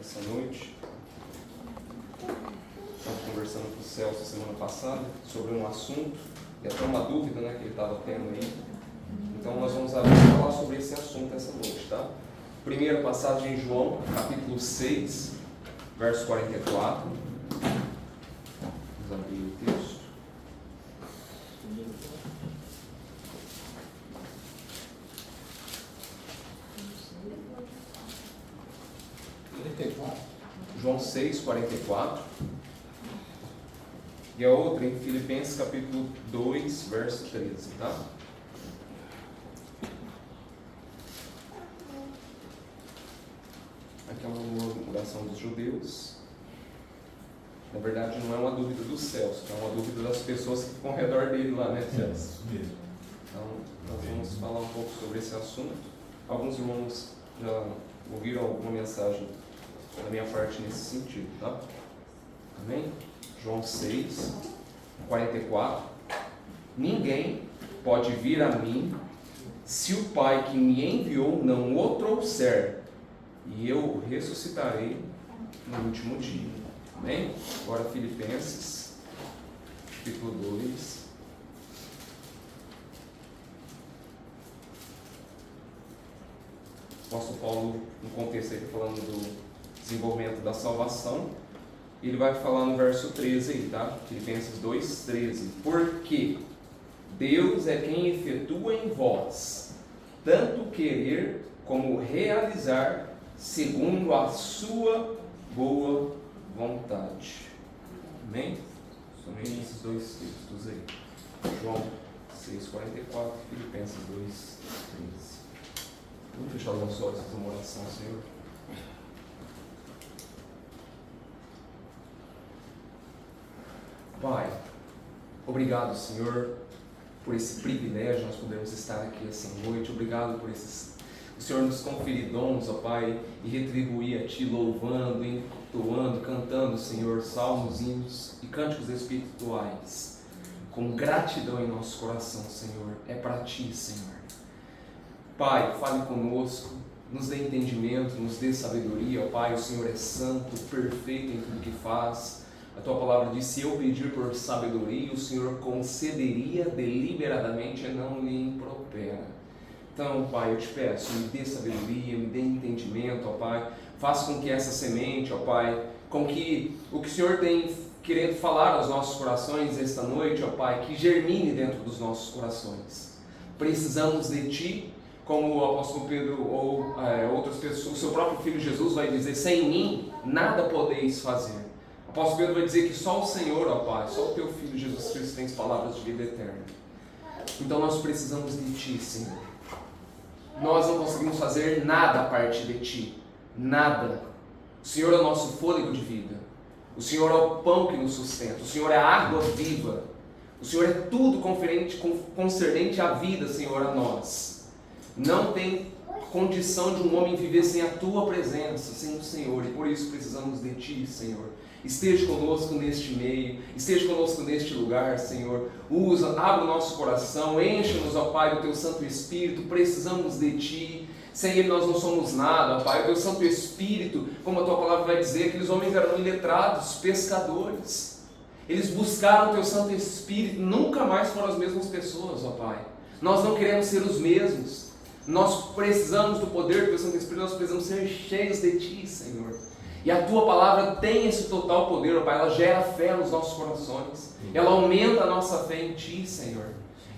Essa noite, estamos conversando com o Celso semana passada sobre um assunto, e até uma dúvida, que ele estava tendo aí. Então nós vamos falar sobre esse assunto essa noite, tá? Primeira passagem em João, capítulo 6, verso 44. Vamos abrir o texto. João 6, 44. E a outra em Filipenses capítulo 2, verso 13, tá? Aqui é uma murmuração dos judeus. Na verdade, não é uma dúvida do Celso, é uma dúvida das pessoas que ficam ao redor dele lá, né, Celso? Então, nós vamos falar um pouco sobre esse assunto. Alguns irmãos já ouviram alguma mensagem da minha parte nesse sentido, tá? Amém? João 6, 44. Ninguém pode vir a mim se o Pai que me enviou não o trouxer, e eu o ressuscitarei no último dia. Amém? Agora Filipenses, capítulo 2. O apóstolo Paulo, no contexto aí, falando do desenvolvimento da salvação, ele vai falar no verso 13 aí, tá? Filipenses 2, 13. Porque Deus é quem efetua em vós tanto querer como realizar segundo a sua boa vontade. Amém? Somente esses dois textos aí. João 6, 44 e Filipenses 2, 13. Vamos fechar os nossos olhos com uma oração, Senhor. Pai, obrigado, Senhor, por esse privilégio, nós podemos estar aqui essa noite. Obrigado por o Senhor nos conferir dons, ó Pai, e retribuir a Ti, louvando, entoando, cantando, Senhor, salmos, hinos e cânticos espirituais, com gratidão em nosso coração, Senhor. É para Ti, Senhor. Pai, fale conosco, nos dê entendimento, nos dê sabedoria, ó Pai. O Senhor é santo, perfeito em tudo que faz. A Tua palavra diz: se eu pedir por sabedoria, o Senhor concederia deliberadamente e não lhe impropera. Então, Pai, eu te peço, me dê sabedoria, me dê entendimento, ó Pai. Faça com que essa semente, ó Pai, com que o que o Senhor tem querendo falar aos nossos corações esta noite, ó Pai, que germine dentro dos nossos corações. Precisamos de Ti, como o apóstolo Pedro ou outras pessoas, o seu próprio Filho Jesus vai dizer: sem mim nada podeis fazer. O apóstolo Pedro vai dizer que só o Senhor, ó Pai, só o Teu Filho Jesus Cristo tem as palavras de vida eterna. Então nós precisamos de Ti, Senhor. Nós não conseguimos fazer nada a parte de Ti. Nada. O Senhor é o nosso fôlego de vida. O Senhor é o pão que nos sustenta. O Senhor é a água viva. O Senhor é tudo concernente à vida, Senhor, a nós. Não tem condição de um homem viver sem a Tua presença, sem o Senhor. E por isso precisamos de Ti, Senhor. Esteja conosco neste meio, esteja conosco neste lugar, Senhor. Abre o nosso coração, enche-nos, ó Pai, do Teu Santo Espírito. Precisamos de Ti. Sem Ele nós não somos nada, ó Pai. O Teu Santo Espírito, como a Tua palavra vai dizer, aqueles homens eram iletrados, pescadores. Eles buscaram o Teu Santo Espírito, nunca mais foram as mesmas pessoas, ó Pai. Nós não queremos ser os mesmos. Nós precisamos do poder do Teu Santo Espírito, nós precisamos ser cheios de Ti, Senhor. E a Tua palavra tem esse total poder, ó Pai. Ela gera fé nos nossos corações. Ela aumenta a nossa fé em Ti, Senhor.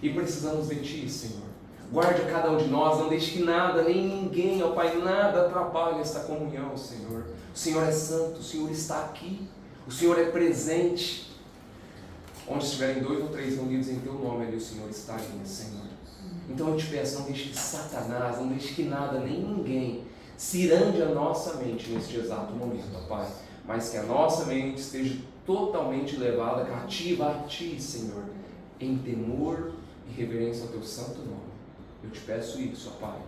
E precisamos de Ti, Senhor. Guarde cada um de nós, não deixe que nada, nem ninguém, ó Pai, nada atrapalhe esta comunhão, Senhor. O Senhor é santo, o Senhor está aqui. O Senhor é presente. Onde estiverem 2 ou 3 reunidos em Teu nome, ali o Senhor está ali, Senhor. Então eu te peço, não deixe que Satanás, não deixe que nada, nem ninguém cirande a nossa mente neste exato momento, ó Pai, mas que a nossa mente esteja totalmente levada, cativa a Ti, Senhor, em temor e reverência ao Teu santo nome. Eu te peço isso, ó Pai,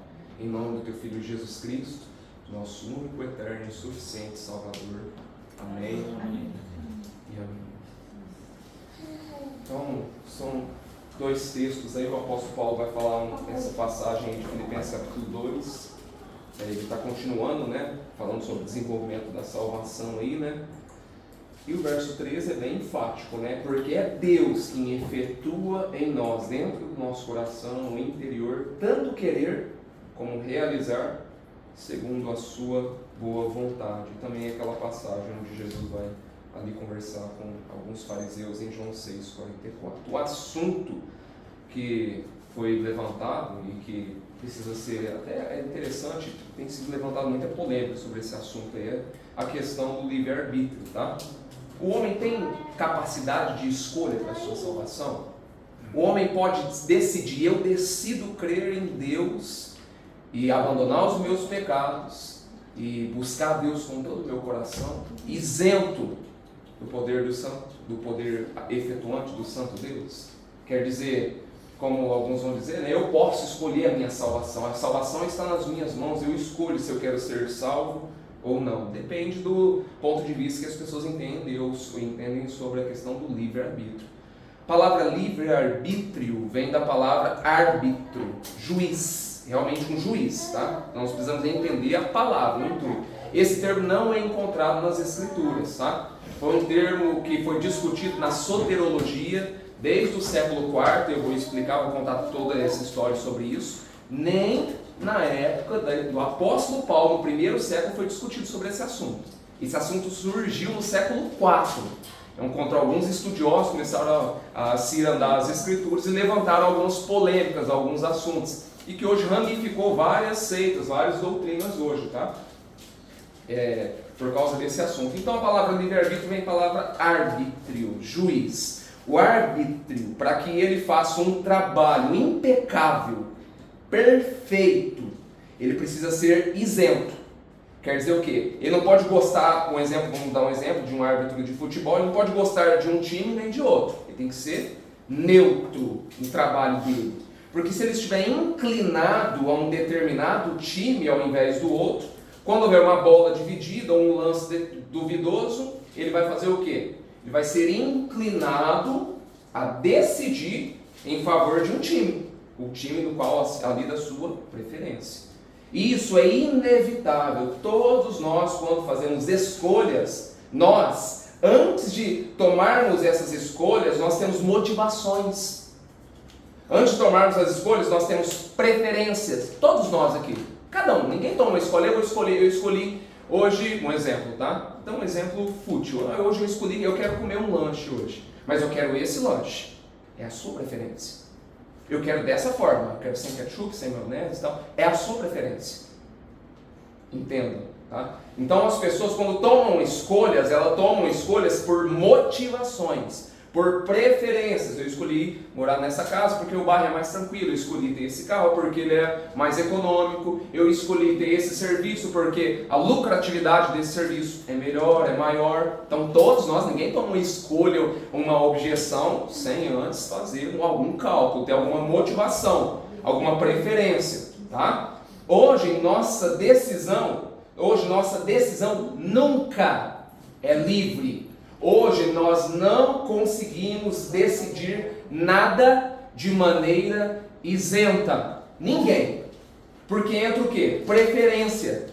em nome do Teu Filho Jesus Cristo, nosso único, eterno e suficiente Salvador. Amém. Amém. E amém. Então, são 2 textos aí, o apóstolo Paulo vai falar essa passagem de Filipenses capítulo 2, Ele está continuando, né, falando sobre o desenvolvimento da salvação aí, né? E o verso 13 é bem enfático, né? Porque é Deus quem efetua em nós, dentro do nosso coração, no interior, tanto querer como realizar, segundo a sua boa vontade. E também aquela passagem onde Jesus vai ali conversar com alguns fariseus em João 6:44. O assunto que foi levantado e que precisa ser, até é interessante, tem sido levantado muita polêmica sobre esse assunto aí, é a questão do livre-arbítrio, tá? O homem tem capacidade de escolha para a sua salvação? O homem pode decidir, eu decido crer em Deus e abandonar os meus pecados e buscar Deus com todo o meu coração, isento do poder do santo, do poder efetuante do santo Deus. Quer dizer, como alguns vão dizer, né, eu posso escolher a minha salvação, a salvação está nas minhas mãos, eu escolho se eu quero ser salvo ou não. Depende do ponto de vista que as pessoas entendem sobre a questão do livre-arbítrio. A palavra livre-arbítrio vem da palavra árbitro, juiz, realmente um juiz, tá? Nós precisamos entender a palavra, o intuito. Esse termo não é encontrado nas Escrituras, tá? Foi um termo que foi discutido na soterologia desde o século IV, eu vou explicar, vou contar toda essa história sobre isso. Nem na época do apóstolo Paulo, no primeiro século, foi discutido sobre esse assunto. Esse assunto surgiu no século IV. Enquanto alguns estudiosos começaram a cirandar as Escrituras e levantaram algumas polêmicas, alguns assuntos, e que hoje ramificou várias seitas, várias doutrinas hoje, tá? Por causa desse assunto. Então a palavra livre-arbítrio vem da palavra árbitrio, juiz. O árbitrio, para que ele faça um trabalho impecável, perfeito, ele precisa ser isento. Quer dizer o quê? Ele não pode gostar, vamos dar um exemplo de um árbitro de futebol, ele não pode gostar de um time nem de outro. Ele tem que ser neutro no trabalho dele. Porque se ele estiver inclinado a um determinado time ao invés do outro, quando houver uma bola dividida ou um lance duvidoso, ele vai fazer o quê? Ele vai ser inclinado a decidir em favor de um time, o time do qual ali da sua preferência. E isso é inevitável. Todos nós, quando fazemos escolhas, nós, antes de tomarmos essas escolhas, nós temos motivações. Antes de tomarmos as escolhas, nós temos preferências. Todos nós aqui. Cada um. Ninguém toma uma escolha. Eu escolhi hoje, um exemplo, tá? Então, um exemplo fútil. Hoje eu quero comer um lanche hoje. Mas eu quero esse lanche. É a sua preferência. Eu quero dessa forma. Eu quero sem ketchup, sem maionese e tal. É a sua preferência. Entendam, tá? Então, as pessoas, quando tomam escolhas, elas tomam escolhas por motivações, por preferências. Eu escolhi morar nessa casa porque o bairro é mais tranquilo. Eu escolhi ter esse carro porque ele é mais econômico. Eu escolhi ter esse serviço porque a lucratividade desse serviço é melhor, é maior. Então todos nós, ninguém toma uma escolha, uma objeção sem antes fazer algum cálculo, ter alguma motivação, alguma preferência, tá? Hoje nossa decisão nunca é livre. Hoje nós não conseguimos decidir nada de maneira isenta. Ninguém. Porque entra o quê? Preferência.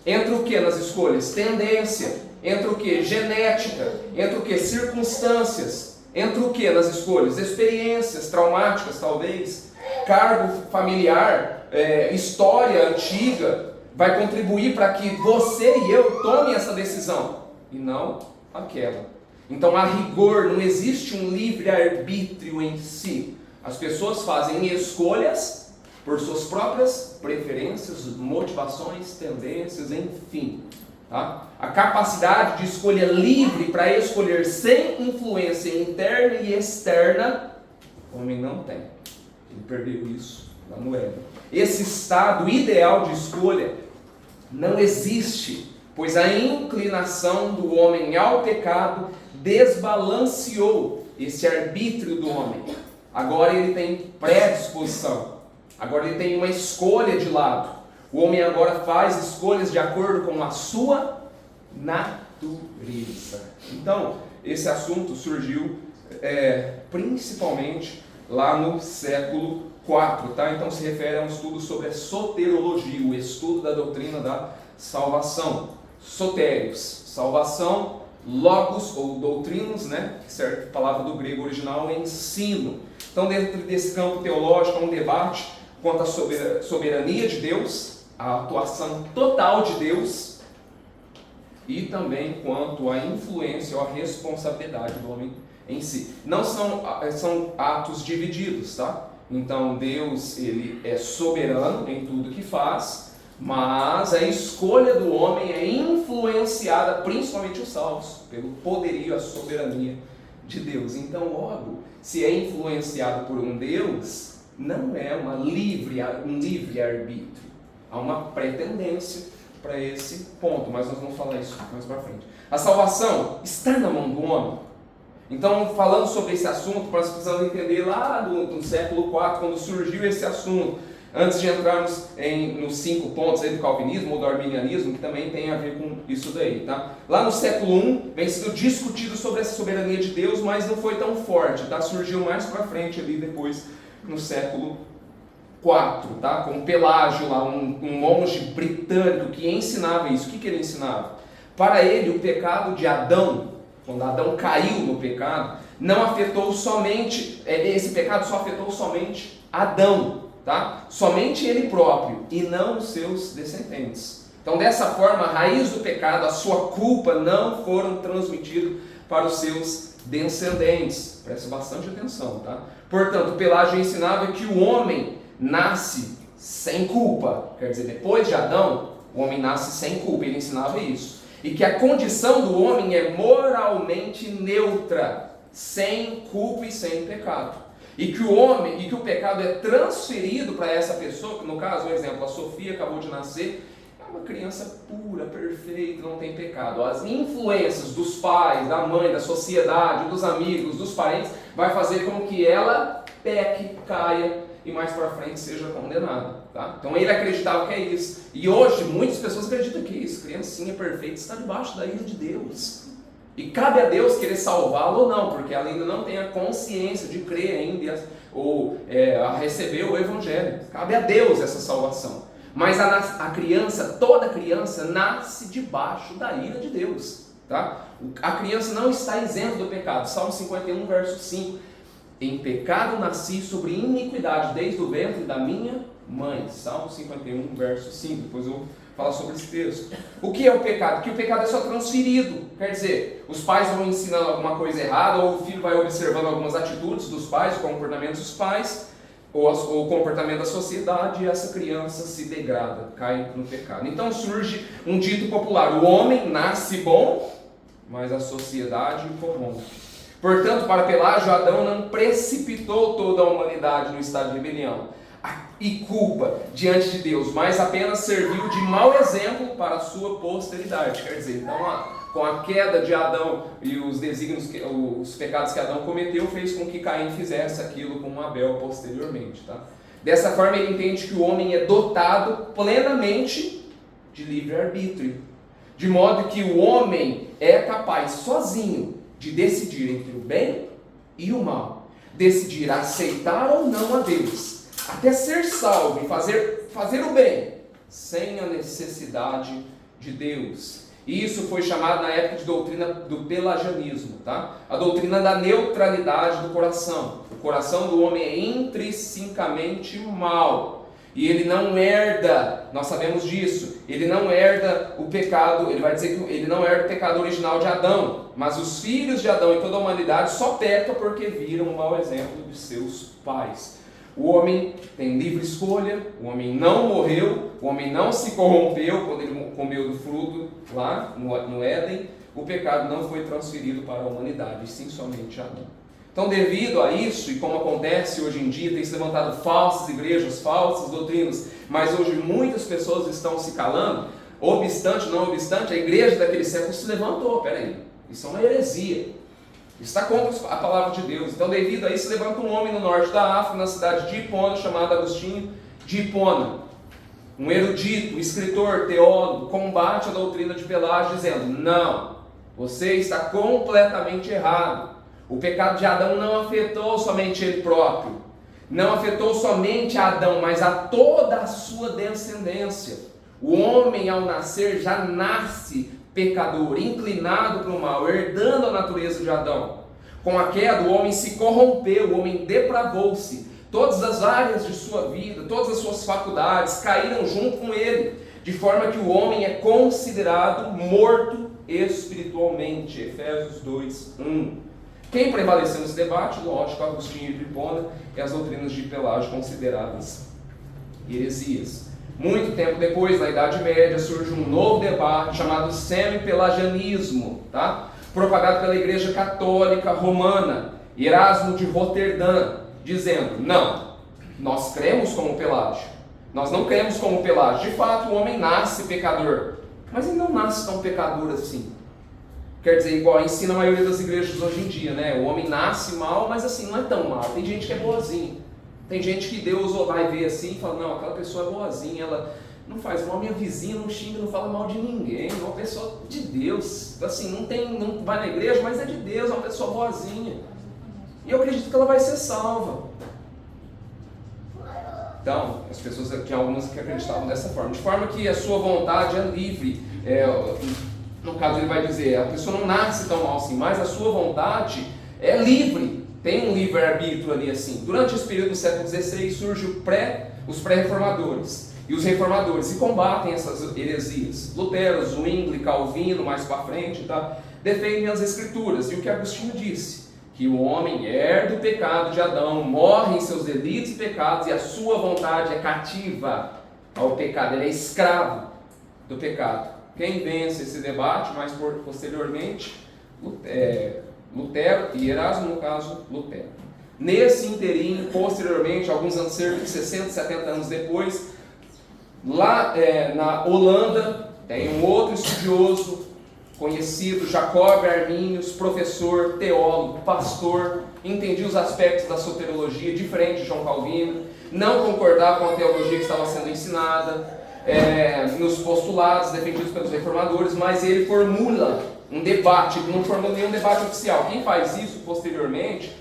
Entra o quê nas escolhas? Tendência. Entra o quê? Genética. Entra o quê? Circunstâncias. Entra o quê nas escolhas? Experiências traumáticas, talvez. Cargo familiar, história antiga. Vai contribuir para que você e eu tomem essa decisão. E não aquela. Então, a rigor, não existe um livre-arbítrio em si. As pessoas fazem escolhas por suas próprias preferências, motivações, tendências, enfim. Tá? A capacidade de escolha livre para escolher sem influência interna e externa, o homem não tem. Ele perdeu isso lá no Éden. Esse estado ideal de escolha não existe, pois a inclinação do homem ao pecado desbalanceou esse arbítrio do homem. Agora ele tem predisposição. Agora ele tem uma escolha de lado. O homem agora faz escolhas de acordo com a sua natureza. Então, esse assunto surgiu principalmente lá no século 4, tá? Então se refere a um estudo sobre a soterologia, o estudo da doutrina da salvação. Sotérios, salvação, logos ou doutrinos, né? Que serve a palavra do grego original é ensino. Então dentro desse campo teológico há um debate quanto à soberania de Deus, a atuação total de Deus e também quanto à influência ou à responsabilidade do homem em si. Não são atos divididos, tá? Então Deus, ele é soberano em tudo que faz, mas a escolha do homem é influenciada, principalmente os salvos, pelo poderio, a soberania de Deus. Então, logo, se é influenciado por um Deus, não é um livre arbítrio. Há uma pretendência para esse ponto, mas nós vamos falar isso mais para frente. A salvação está na mão do homem. Então, falando sobre esse assunto, nós precisamos entender lá no século IV, quando surgiu esse assunto, antes de entrarmos nos 5 pontos aí do calvinismo ou do arminianismo, que também tem a ver com isso daí, tá? Lá no século I, vem sendo discutido sobre essa soberania de Deus, mas não foi tão forte, tá? Surgiu mais para frente ali depois, no século IV, tá? Com Pelágio lá, um monge britânico que ensinava isso. O que ele ensinava? Para ele, o pecado de Adão, quando Adão caiu no pecado, não afetou somente, esse pecado só afetou somente Adão, tá? Somente ele próprio e não os seus descendentes. Então, dessa forma, a raiz do pecado, a sua culpa, não foram transmitidos para os seus descendentes. Preste bastante atenção, tá? Portanto, Pelágio ensinava que o homem nasce sem culpa. Quer dizer, depois de Adão, o homem nasce sem culpa. Ele ensinava isso. E que a condição do homem é moralmente neutra, sem culpa e sem pecado. E que o pecado é transferido para essa pessoa, que no caso, por exemplo, a Sofia acabou de nascer, é uma criança pura, perfeita, não tem pecado. As influências dos pais, da mãe, da sociedade, dos amigos, dos parentes, vai fazer com que ela peque, caia e mais para frente seja condenada, tá? Então ele acreditava que é isso. E hoje muitas pessoas acreditam que é isso. Criancinha perfeita está debaixo da ira de Deus. E cabe a Deus querer salvá-lo ou não, porque ela ainda não tem a consciência de crer ainda ou a receber o Evangelho. Cabe a Deus essa salvação. Mas a criança, toda criança, nasce debaixo da ira de Deus, tá? A criança não está isenta do pecado. Salmo 51, verso 5. Em pecado nasci, sobre iniquidade desde o ventre da minha mãe. Salmo 51, verso 5. Depois eu vou falar sobre esse texto. O que é o pecado? Que o pecado é só transferido. Quer dizer, os pais vão ensinando alguma coisa errada, ou o filho vai observando algumas atitudes dos pais, o comportamento dos pais, ou o comportamento da sociedade, e essa criança se degrada, cai no pecado. Então surge um dito popular: o homem nasce bom, mas a sociedade o corrompe. Portanto, para Pelágio, Adão não precipitou toda a humanidade no estado de rebelião e culpa diante de Deus, mas apenas serviu de mau exemplo para a sua posteridade. Quer dizer, então, com a queda de Adão e os desígnios, os pecados que Adão cometeu, fez com que Caim fizesse aquilo com Abel posteriormente, tá? Dessa forma, ele entende que o homem é dotado plenamente de livre-arbítrio, de modo que o homem é capaz sozinho de decidir entre o bem e o mal, decidir aceitar ou não a Deus, até ser salvo e fazer o bem, sem a necessidade de Deus. E isso foi chamado na época de doutrina do pelagianismo, tá? A doutrina da neutralidade do coração. O coração do homem é intrinsecamente mau. E ele não herda, nós sabemos disso, ele não herda o pecado, ele vai dizer que ele não herda o pecado original de Adão, mas os filhos de Adão e toda a humanidade só pecam porque viram o mau exemplo de seus pais. O homem tem livre escolha, o homem não morreu, o homem não se corrompeu quando ele comeu do fruto lá no Éden, o pecado não foi transferido para a humanidade, e sim somente a Adão. Então, devido a isso, e como acontece hoje em dia, tem se levantado falsas igrejas, falsas doutrinas, mas hoje muitas pessoas estão se calando, obstante, não obstante, a igreja daquele século se levantou. Peraí, isso é uma heresia, está contra a palavra de Deus. Então, devido a isso, levanta um homem no norte da África, na cidade de Hipona, chamado Agostinho de Hipona, um erudito, escritor, teólogo, combate a doutrina de Pelágio, dizendo: não, você está completamente errado. O pecado de Adão não afetou somente ele próprio. não afetou somente a Adão, mas a toda a sua descendência. O homem, ao nascer, já nasce pecador, inclinado para o mal, herdando a natureza de Adão. Com a queda, o homem se corrompeu, o homem depravou-se. Todas as áreas de sua vida, todas as suas faculdades caíram junto com ele, de forma que o homem é considerado morto espiritualmente. Efésios 2:1. Quem prevaleceu nesse debate? Lógico, Agostinho de Hipona e as doutrinas de Pelágio, consideradas heresias. Muito tempo depois, na Idade Média, surge um novo debate chamado semi-pelagianismo, tá? Propagado pela Igreja Católica Romana, Erasmo de Roterdã, dizendo: não, nós cremos como Pelágio, nós não cremos como Pelágio. De fato, o homem nasce pecador, mas ele não nasce tão pecador assim. Quer dizer, igual ensina a maioria das igrejas hoje em dia, né? O homem nasce mal, mas assim, não é tão mal. Tem gente que é boazinha. Tem gente que Deus vai ver assim e fala: não, aquela pessoa é boazinha, ela não faz mal, minha vizinha não xinga, não fala mal de ninguém, é uma pessoa de Deus. Assim, não vai na igreja, mas é de Deus, é uma pessoa boazinha. E eu acredito que ela vai ser salva. Então, as pessoas, tinha algumas que acreditavam dessa forma. De forma que a sua vontade é livre. No caso, ele vai dizer, a pessoa não nasce tão mal assim, mas a sua vontade é livre. Tem um livre-arbítrio ali assim. Durante esse período do século XVI surge os pré-reformadores e os reformadores, e combatem essas heresias. Lutero, Zwingli, Calvino, mais para frente, tá? Defendem as escrituras. E o que Agostinho disse? Que o homem herda o pecado de Adão, morre em seus delitos e pecados, e a sua vontade é cativa ao pecado, ele é escravo do pecado. Quem vence esse debate, mais posteriormente, Lutero e Erasmo, no caso, Lutero. Nesse inteirinho, posteriormente, alguns anos, cerca de 60, 70 anos depois, lá na Holanda, tem um outro estudioso conhecido, Jacob Arminius, professor, teólogo, pastor, entendia os aspectos da soteriologia, diferente de João Calvino, não concordava com a teologia que estava sendo ensinada, nos postulados defendidos pelos reformadores, mas ele formula um debate, ele não formula nenhum debate oficial. Quem faz isso posteriormente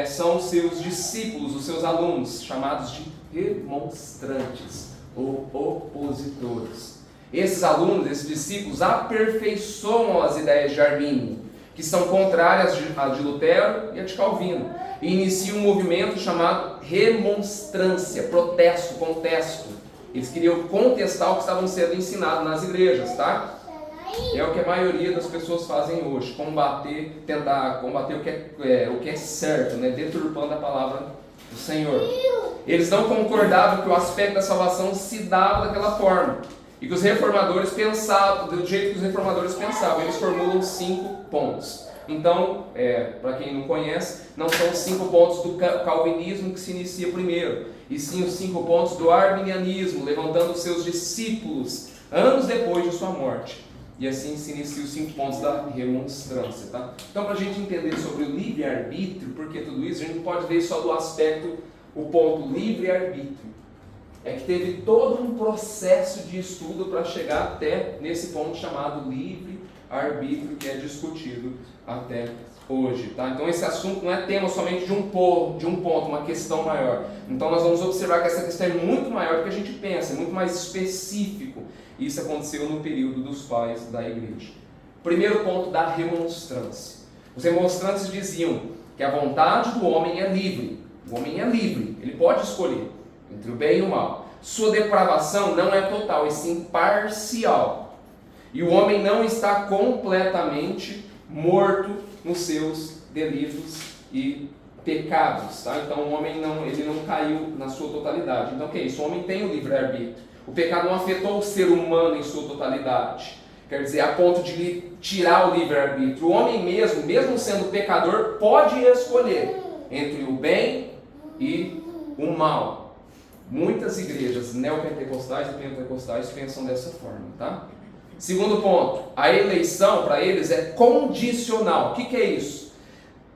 são os seus discípulos, os seus alunos, chamados de remonstrantes ou opositores. Esses alunos, esses discípulos, aperfeiçoam as ideias de Armínio, que são contrárias à de Lutero e à de Calvino, e iniciam um movimento chamado remonstrância, protesto, contesto. Eles queriam contestar o que estavam sendo ensinado nas igrejas, tá? É o que a maioria das pessoas fazem hoje, tentar combater o que é certo, né? Deturpando a palavra do Senhor. Eles não concordavam que o aspecto da salvação se dava daquela forma, e que os reformadores pensavam, do jeito que os reformadores pensavam. Eles formulam 5 pontos. Então, para quem não conhece, não são os 5 pontos do calvinismo que se inicia primeiro, e sim os 5 pontos do arminianismo, levantando os seus discípulos anos depois de sua morte. E assim se inicia os 5 pontos da remonstrância, tá? Então, para a gente entender sobre o livre-arbítrio, porque tudo isso, a gente não pode ver só do aspecto, o ponto livre-arbítrio. É que teve todo um processo de estudo para chegar até nesse ponto chamado livre-arbítrio, que é discutido até hoje, tá? Então esse assunto não é tema somente de um ponto, uma questão maior. Então nós vamos observar que essa questão é muito maior do que a gente pensa, é muito mais específico. Isso aconteceu no período dos pais da igreja. Primeiro ponto da remonstrância. Os remonstrantes diziam que a vontade do homem é livre. O homem é livre, ele pode escolher entre o bem e o mal. Sua depravação não é total, e sim parcial. E o homem não está completamente morto nos seus delitos e pecados, tá? Então o homem não caiu na sua totalidade. Então o que é isso? O homem tem o livre-arbítrio. O pecado não afetou o ser humano em sua totalidade. Quer dizer, a ponto de lhe tirar o livre-arbítrio. O homem mesmo sendo pecador, pode escolher entre o bem e o mal. Muitas igrejas neopentecostais e pentecostais pensam dessa forma, tá? Segundo ponto, a eleição para eles é condicional. O que é isso?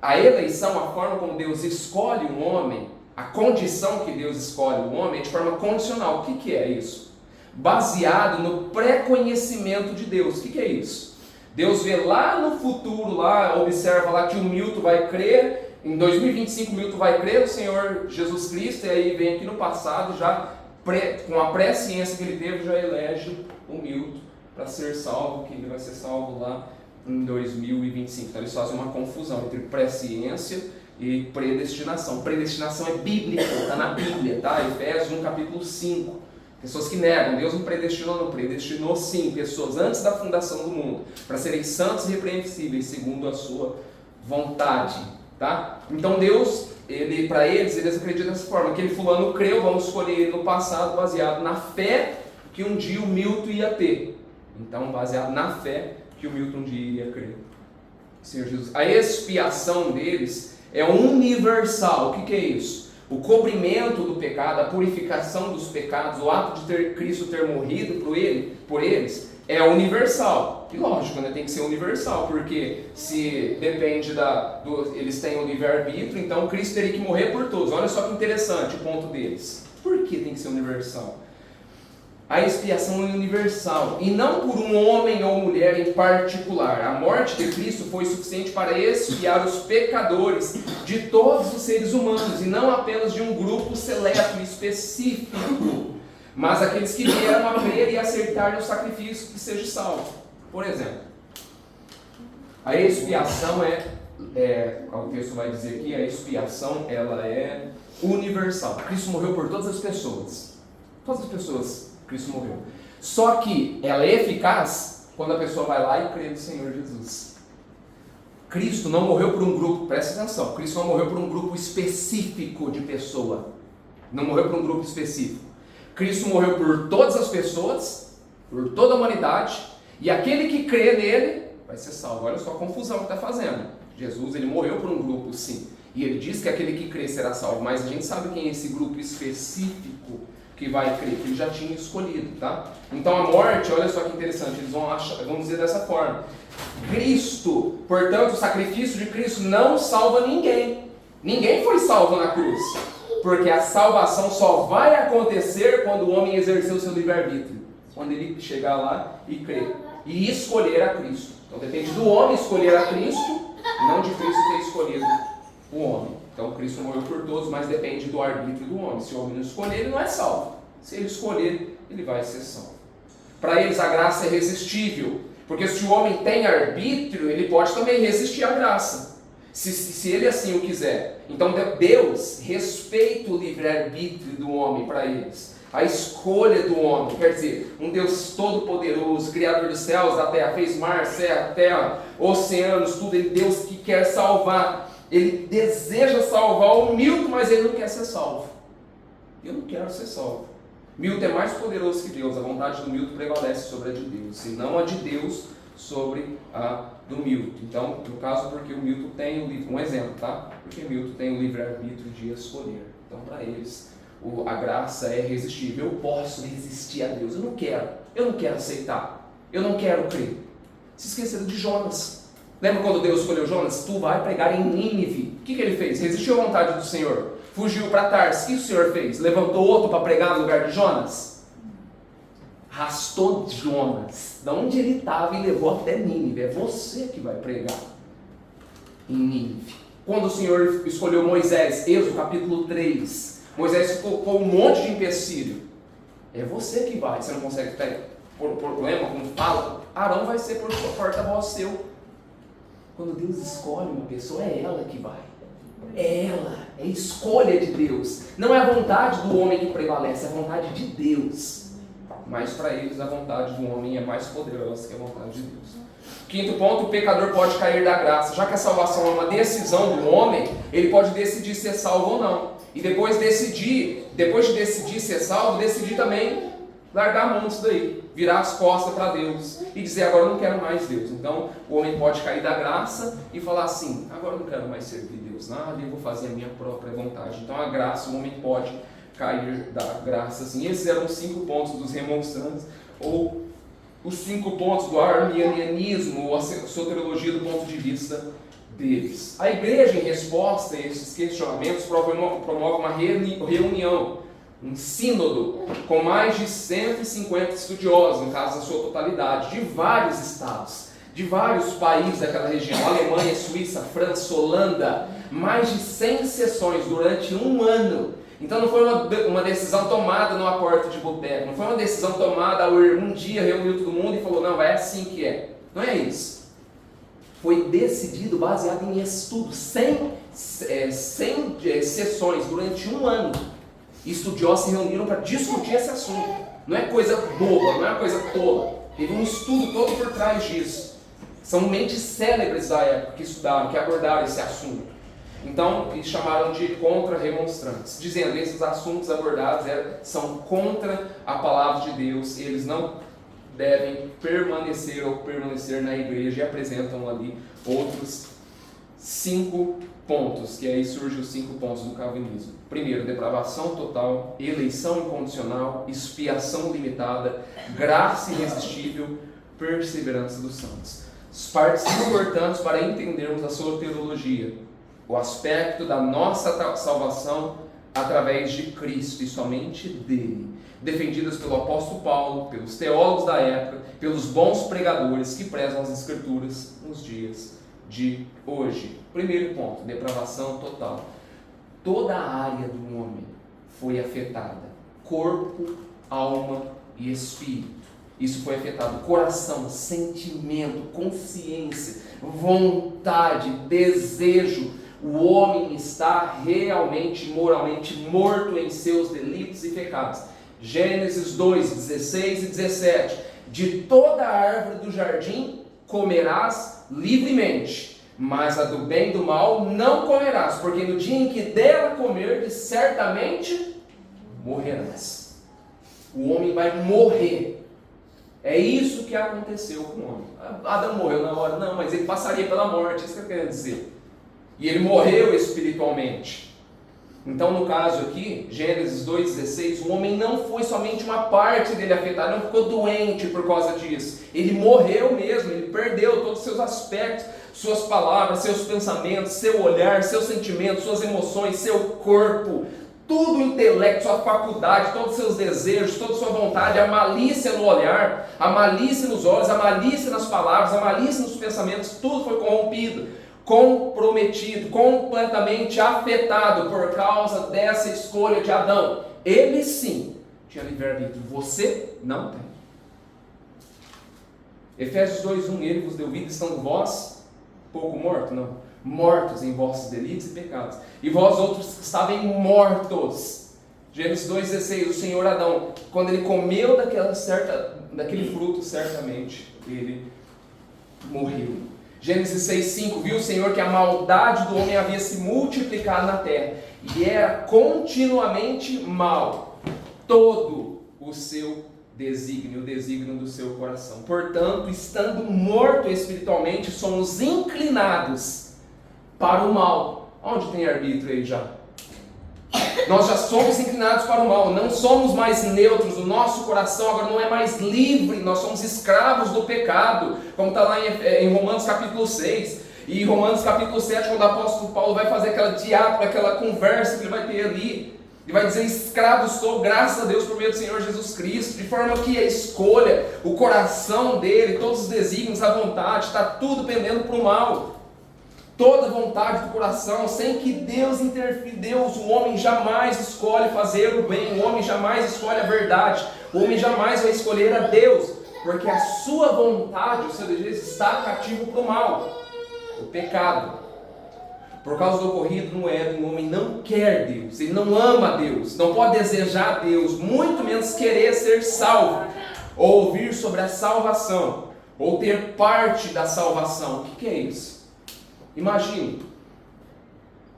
A eleição, a forma como Deus escolhe um homem, a condição que Deus escolhe um homem é de forma condicional. O que é isso? Baseado no pré-conhecimento de Deus. O que é isso? Deus vê lá no futuro, observa lá que o Milton vai crer Em 2025 o Milton vai crer no Senhor Jesus Cristo, e aí vem aqui no passado, já com a presciência que ele teve, já elege o Milton para ser salvo, que ele vai ser salvo lá em 2025. Então eles fazem uma confusão entre presciência e predestinação. Predestinação é bíblica, está na Bíblia, tá? Efésios 1, capítulo 5. Pessoas que negam, Deus não predestinou, não predestinou sim, pessoas antes da fundação do mundo, para serem santos e irrepreensíveis, segundo a sua vontade, tá? Então Deus, para eles acreditam dessa forma, aquele fulano creu, vamos escolher ele no passado, baseado na fé que um dia o Milton ia ter. Então, baseado na fé que o Milton um dia iria crer. Senhor Jesus, a expiação deles é universal. O que é isso? O cobrimento do pecado, a purificação dos pecados, o ato de Cristo ter morrido por eles, é universal. E lógico, né? Tem que ser universal, porque se depende eles têm o livre-arbítrio, então Cristo teria que morrer por todos. Olha só que interessante o ponto deles. Por que tem que ser universal? A expiação é universal, e não por um homem ou mulher em particular. A morte de Cristo foi suficiente para expiar os pecadores de todos os seres humanos, e não apenas de um grupo seleto e específico, mas aqueles que vieram a crer e aceitar o sacrifício que seja salvo. Por exemplo, a expiação o texto vai dizer aqui, a expiação ela é universal. Cristo morreu por todas as pessoas. Todas as pessoas Cristo morreu. Só que ela é eficaz quando a pessoa vai lá e crê no Senhor Jesus. Cristo não morreu por um grupo, presta atenção, Cristo não morreu por um grupo específico de pessoa. Não morreu por um grupo específico. Cristo morreu por todas as pessoas, por toda a humanidade, e aquele que crê nele vai ser salvo. Olha só a confusão que está fazendo. Jesus, ele morreu por um grupo, sim. E ele diz que aquele que crê será salvo, mas a gente sabe quem é esse grupo específico que vai crer, que ele já tinha escolhido, tá? Então a morte, olha só que interessante, eles vão dizer dessa forma: Cristo, portanto, o sacrifício de Cristo não salva ninguém. Ninguém foi salvo na cruz, porque a salvação só vai acontecer quando o homem exercer o seu livre-arbítrio, quando ele chegar lá e crer, e escolher a Cristo. Então depende do homem escolher a Cristo, não de Cristo ter escolhido o homem. Então Cristo morreu por todos, mas depende do arbítrio do homem. Se o homem não escolher, ele não é salvo. Se ele escolher, ele vai ser salvo. Para eles a graça é irresistível, porque se o homem tem arbítrio, ele pode também resistir à graça, se ele assim o quiser. Então Deus respeita o livre-arbítrio do homem para eles, a escolha do homem. Quer dizer, um Deus todo-poderoso, Criador dos céus, da terra, fez mar, céu, terra, oceanos, tudo. Ele Deus que quer salvar. Ele deseja salvar o Milton, mas ele não quer ser salvo. Eu não quero ser salvo. Milton é mais poderoso que Deus. A vontade do Milton prevalece sobre a de Deus, e não a de Deus sobre a do Milton. Então, no caso, porque o Milton tem um exemplo, tá? Porque Milton tem o livre-arbítrio de escolher. Então, para eles, a graça é irresistível. Eu posso resistir a Deus. Eu não quero aceitar. Eu não quero crer. Se esqueceram de Jonas. Lembra quando Deus escolheu Jonas? Tu vai pregar em Nínive. O que ele fez? Resistiu à vontade do Senhor. Fugiu para Tarsis. O que o Senhor fez? Levantou outro para pregar no lugar de Jonas? Arrastou Jonas de onde ele estava e levou até Nínive. É você que vai pregar em Nínive. Quando o Senhor escolheu Moisés, Êxodo capítulo 3, Moisés colocou um monte de empecilho. É você que vai. Você não consegue ter problema com fala? Arão vai ser porta-voz seu. Quando Deus escolhe uma pessoa, é ela que vai. É ela, é a escolha de Deus. Não é a vontade do homem que prevalece, é a vontade de Deus. Mas para eles a vontade do homem é mais poderosa que a vontade de Deus. Quinto ponto, o pecador pode cair da graça. Já que a salvação é uma decisão do homem, ele pode decidir ser salvo ou não. E depois de decidir ser salvo, decidir também largar a mão disso daí, virar as costas para Deus e dizer: agora eu não quero mais Deus. Então o homem pode cair da graça e falar assim: agora eu não quero mais servir Deus nada, eu vou fazer a minha própria vontade. Então a graça, o homem pode cair da graça assim. Esses eram os 5 pontos dos remonstrantes, ou os 5 pontos do arminianismo, ou a soteriologia do ponto de vista deles. A igreja, em resposta a esses questionamentos, promove uma reunião, um sínodo, com mais de 150 estudiosos, no caso da sua totalidade, de vários estados, de vários países daquela região, Alemanha, Suíça, França, Holanda, mais de 100 sessões durante um ano. Então não foi uma decisão tomada numa porta de boteco, não foi uma decisão tomada um dia reuniu todo mundo e falou, não, é assim que é. Não é isso. Foi decidido baseado em estudo, 100 sessões durante um ano. Estudiosos se reuniram para discutir esse assunto. Não é coisa boba, não é coisa tola. Teve um estudo todo por trás disso. São mentes célebres da época que estudaram, que abordaram esse assunto. Então, eles chamaram de contra-remonstrantes, dizendo que esses assuntos abordados são contra a palavra de Deus, eles não devem permanecer na igreja, e apresentam ali outros 5 pontos, que aí surgem os 5 pontos do calvinismo. Primeiro, depravação total, eleição incondicional, expiação limitada, graça irresistível, perseverança dos santos. As partes importantes para entendermos a soteriologia, o aspecto da nossa salvação através de Cristo e somente dele, defendidas pelo apóstolo Paulo, pelos teólogos da época, pelos bons pregadores que prezam as escrituras nos dias de hoje. Primeiro ponto, depravação total. Toda a área do homem foi afetada, corpo, alma e espírito. Isso foi afetado, coração, sentimento, consciência, vontade, desejo. O homem está realmente, moralmente morto em seus delitos e pecados. Gênesis 2, 16 e 17. De toda a árvore do jardim comerás livremente, mas a do bem e do mal não comerás, porque no dia em que dela comerdes, certamente morrerás. O homem vai morrer. É isso que aconteceu com o homem. Adão morreu na hora, não, mas ele passaria pela morte, isso que eu quero dizer. E ele morreu espiritualmente. Então, no caso aqui, Gênesis 2,16, o homem não foi somente uma parte dele afetada, não ficou doente por causa disso. Ele morreu mesmo, ele perdeu todos os seus aspectos, suas palavras, seus pensamentos, seu olhar, seus sentimentos, suas emoções, seu corpo, tudo o intelecto, sua faculdade, todos os seus desejos, toda a sua vontade, a malícia no olhar, a malícia nos olhos, a malícia nas palavras, a malícia nos pensamentos, tudo foi corrompido, comprometido, completamente afetado por causa dessa escolha de Adão. Ele sim tinha livre-arbítrio, você não tem. Efésios 2:1, ele vos deu vida, estando vós pouco mortos, não, mortos em vossos delitos e pecados, e vós outros que estavam mortos. Gênesis 2:16, o Senhor Adão, quando ele comeu daquele fruto, certamente ele morreu. Gênesis 6:5, viu o Senhor que a maldade do homem havia se multiplicado na terra, e era continuamente mal todo o seu desígnio, o desígnio do seu coração. Portanto, estando morto espiritualmente, somos inclinados para o mal. Onde tem arbítrio aí já? Nós já somos inclinados para o mal, não somos mais neutros, o nosso coração agora não é mais livre, nós somos escravos do pecado, como está lá em Romanos capítulo 6, e em Romanos capítulo 7, quando o apóstolo Paulo vai fazer aquela diáspora, aquela conversa que ele vai ter ali, ele vai dizer, escravo sou, graças a Deus por meio do Senhor Jesus Cristo, de forma que a escolha, o coração dele, todos os desígnios, a vontade, está tudo pendendo para o mal. Toda a vontade do coração, sem que Deus interfira. O homem jamais escolhe fazer o bem, o homem jamais escolhe a verdade, o homem jamais vai escolher a Deus, porque a sua vontade, o seu desejo está cativo para o mal, o pecado. Por causa do ocorrido no Éden, o homem não quer Deus, ele não ama Deus, não pode desejar Deus, muito menos querer ser salvo, ou ouvir sobre a salvação, ou ter parte da salvação. O que é isso? Imagine,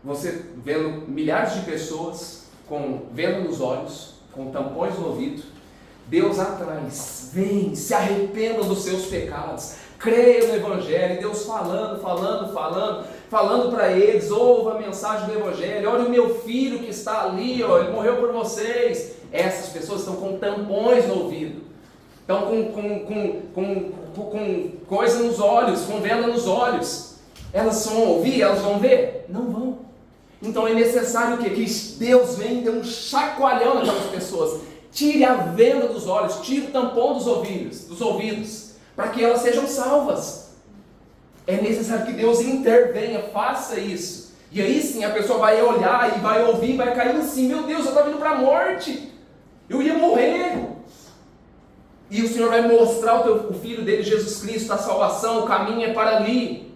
você vendo milhares de pessoas com venda nos olhos, com tampões no ouvido, Deus atrás, vem, se arrependam dos seus pecados, creia no Evangelho, Deus falando para eles, ouva a mensagem do Evangelho, olha o meu filho que está ali, ó, ele morreu por vocês. Essas pessoas estão com tampões no ouvido, estão com coisa nos olhos, com venda nos olhos. Elas vão ouvir, elas vão ver? Não vão. Então é necessário o quê? Que Deus venha e dê um chacoalhão naquelas pessoas, tire a venda dos olhos, tire o tampão dos ouvidos, para que elas sejam salvas. É necessário que Deus intervenha, faça isso. E aí sim a pessoa vai olhar e vai ouvir, vai cair assim, meu Deus, eu estava indo para a morte, eu ia morrer. E o Senhor vai mostrar o Filho dele, Jesus Cristo, a salvação, o caminho é para ali.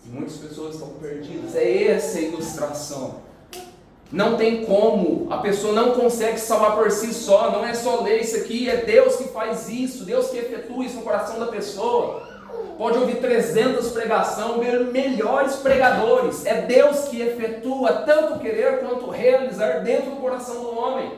E muitas pessoas estão perdidas, é essa a ilustração. Não tem como, a pessoa não consegue se salvar por si só, não é só ler isso aqui, é Deus que faz isso, Deus que efetua isso no coração da pessoa. Pode ouvir 300 pregações, melhores pregadores, é Deus que efetua tanto querer quanto realizar dentro do coração do homem.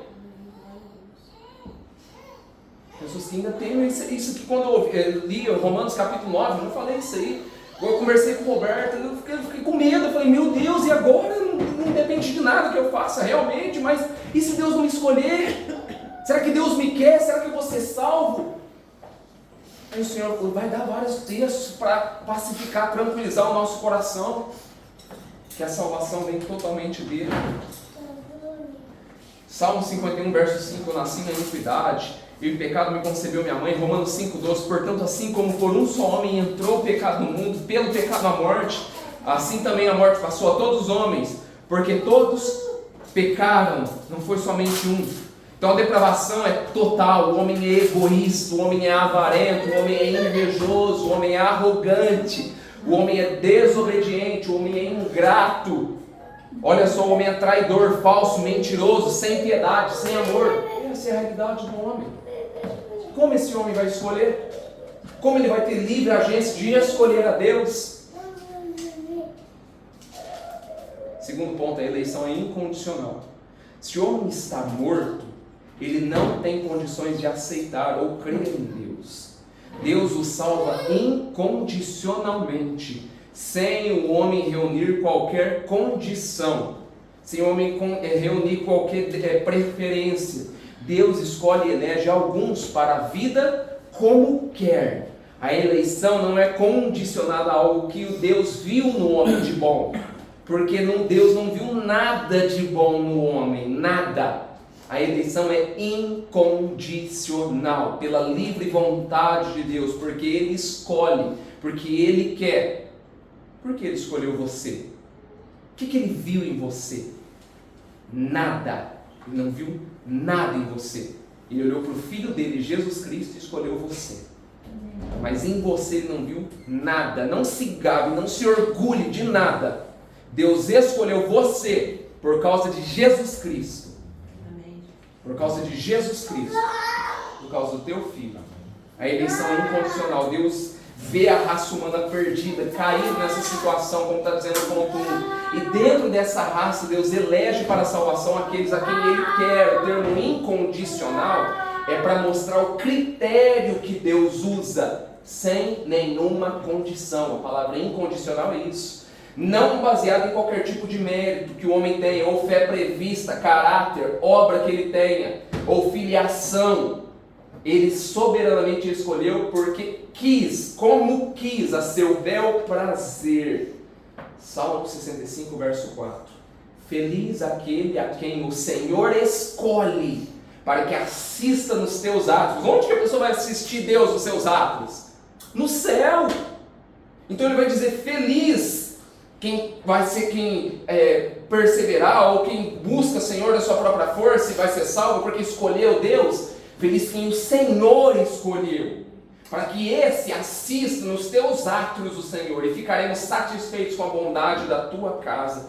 Pessoas que ainda têm isso que quando eu li Romanos capítulo 9, eu já falei isso aí. Eu conversei com o Roberto, eu fiquei com medo, eu falei, meu Deus, e agora? Não depende de nada que eu faça realmente, mas e se Deus não me escolher? Será que Deus me quer? Será que eu vou ser salvo? Aí o Senhor vai dar vários textos para pacificar, tranquilizar o nosso coração, que a salvação vem totalmente dele. Salmo 51, verso 5, eu nasci na iniquidade, e o pecado me concebeu minha mãe. Romanos 5,12, portanto, assim como por um só homem entrou o pecado no mundo, pelo pecado a morte, assim também a morte passou a todos os homens, porque todos pecaram, não foi somente um. Então a depravação é total, o homem é egoísta, o homem é avarento, o homem é invejoso, o homem é arrogante, o homem é desobediente, o homem é ingrato. Olha só, o homem é traidor, falso, mentiroso, sem piedade, sem amor. Essa é a realidade do homem. Como esse homem vai escolher? Como ele vai ter livre agência de escolher a Deus? Segundo ponto, a eleição é incondicional. Se o homem está morto, ele não tem condições de aceitar ou crer em Deus. Deus o salva incondicionalmente, sem o homem reunir qualquer condição, sem o homem reunir qualquer preferência. Deus escolhe e elege alguns para a vida como quer. A eleição não é condicionada a algo que o Deus viu no homem de bom, porque Deus não viu nada de bom no homem, nada. A eleição é incondicional, pela livre vontade de Deus, porque Ele escolhe, porque Ele quer. Por que Ele escolheu você? O que Ele viu em você? Nada. Ele não viu nada em você. Ele olhou para o Filho dele, Jesus Cristo, e escolheu você. Mas em você Ele não viu nada. Não se gabe, não se orgulhe de nada. Deus escolheu você por causa de Jesus Cristo. Por causa de Jesus Cristo. Por causa do teu Filho. A eleição é incondicional. Deus vê a raça humana perdida, caída nessa situação, como está dizendo o ponto 1. E dentro dessa raça, Deus elege para a salvação aqueles a quem Ele quer. O termo incondicional é para mostrar o critério que Deus usa, sem nenhuma condição. A palavra incondicional é isso. Não baseado em qualquer tipo de mérito que o homem tenha, ou fé prevista, caráter, obra que ele tenha, ou filiação. Ele soberanamente escolheu porque quis, como quis, a seu bel prazer. Salmo 65, verso 4. Feliz aquele a quem o Senhor escolhe para que assista nos teus atos. Onde que a pessoa vai assistir Deus nos seus atos? No céu. Então ele vai dizer feliz quem vai ser quem perseverar, ou quem busca o Senhor da sua própria força e vai ser salvo porque escolheu Deus. Feliz quem o Senhor escolheu, para que esse assista nos teus atos do Senhor, e ficaremos satisfeitos com a bondade da tua casa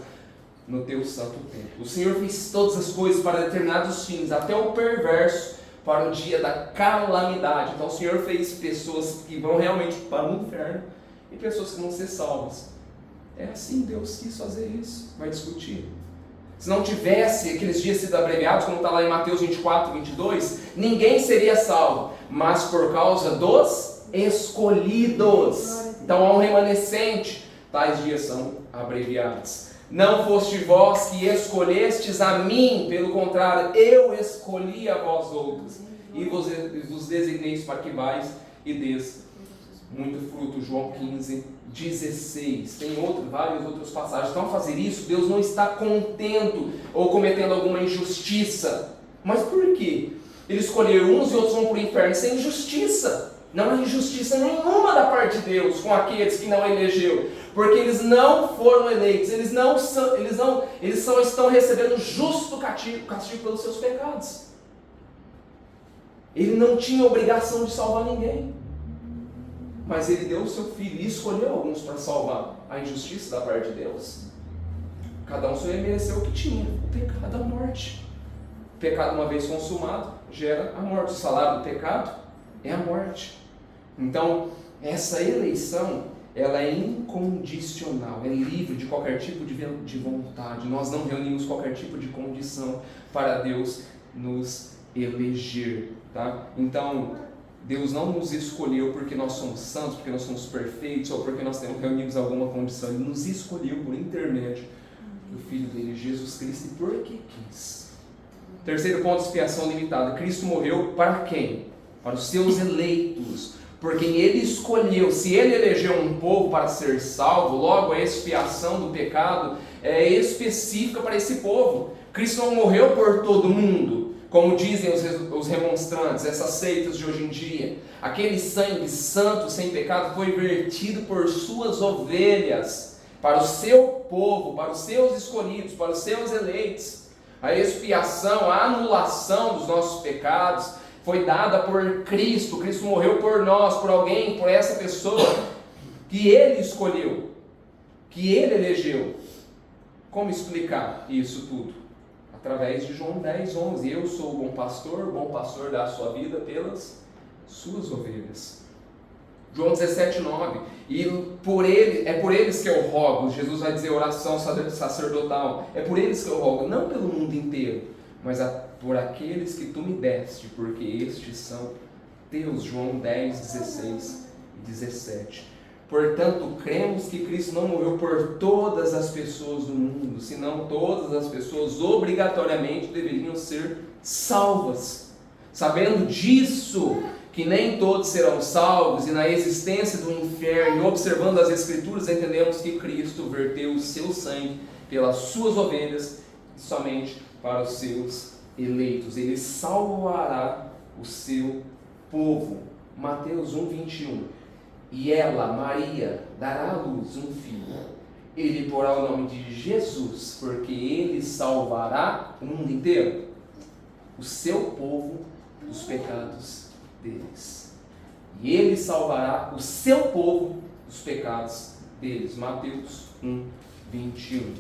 no teu santo templo. O Senhor fez todas as coisas para determinados fins, até o perverso para o dia da calamidade. Então o Senhor fez pessoas que vão realmente para o inferno e pessoas que vão ser salvas. É assim, Deus quis fazer isso. Vai discutir. Se não tivesse aqueles dias sido abreviados, como está lá em Mateus 24, 22, ninguém seria salvo, mas por causa dos escolhidos. Então há um remanescente, tais dias são abreviados. Não foste vós que escolhestes a mim, pelo contrário, eu escolhi a vós outros, e vos designei para que vais e des muito fruto. João 15, 16, tem várias outras passagens. Então, ao fazer isso, Deus não está contendo ou cometendo alguma injustiça. Mas por quê? Ele escolheu uns e outros vão para o inferno. Isso é injustiça. Não há injustiça nenhuma da parte de Deus com aqueles que não elegeu, porque eles não foram eleitos, eles estão recebendo justo castigo pelos seus pecados. Ele não tinha obrigação de salvar ninguém, mas ele deu o seu filho e escolheu alguns para salvar. A injustiça da parte de Deus, cada um só mereceu o que tinha, o pecado, a morte. O pecado, uma vez consumado, gera a morte. O salário do pecado é a morte. Então, essa eleição, ela é incondicional, é livre de qualquer tipo de vontade. Nós não reunimos qualquer tipo de condição para Deus nos eleger, tá? Então, Deus não nos escolheu porque nós somos santos, porque nós somos perfeitos, ou porque nós reunimos alguma condição. Ele nos escolheu por intermédio do Filho dele, Jesus Cristo, e porque quis. Terceiro ponto, expiação limitada. Cristo morreu para quem? Para os seus eleitos, por quem ele escolheu. Se ele elegeu um povo para ser salvo, logo a expiação do pecado é específica para esse povo. Cristo não morreu por todo mundo, como dizem os remonstrantes, essas seitas de hoje em dia. Aquele sangue santo, sem pecado, foi vertido por suas ovelhas, para o seu povo, para os seus escolhidos, para os seus eleitos. A expiação, a anulação dos nossos pecados foi dada por Cristo. Cristo morreu por nós, por alguém, por essa pessoa que ele escolheu, que ele elegeu. Como explicar isso tudo? Através de João 10:11. Eu sou o bom pastor dá a sua vida pelas suas ovelhas. João 17:9. E por eles que eu rogo. Jesus vai dizer oração sacerdotal. É por eles que eu rogo, não pelo mundo inteiro, mas por aqueles que tu me deste, porque estes são teus. João 10:16 e 17. Portanto, cremos que Cristo não morreu por todas as pessoas do mundo, senão todas as pessoas obrigatoriamente deveriam ser salvas. Sabendo disso, que nem todos serão salvos, e na existência do inferno, e observando as Escrituras, entendemos que Cristo verteu o seu sangue pelas suas ovelhas, somente para os seus eleitos. Ele salvará o seu povo. Mateus 1:21. E ela, Maria, dará à luz um filho. Ele porá o nome de Jesus, porque ele salvará o mundo inteiro, o seu povo, dos pecados deles. E ele salvará o seu povo dos pecados deles. Mateus 1:21.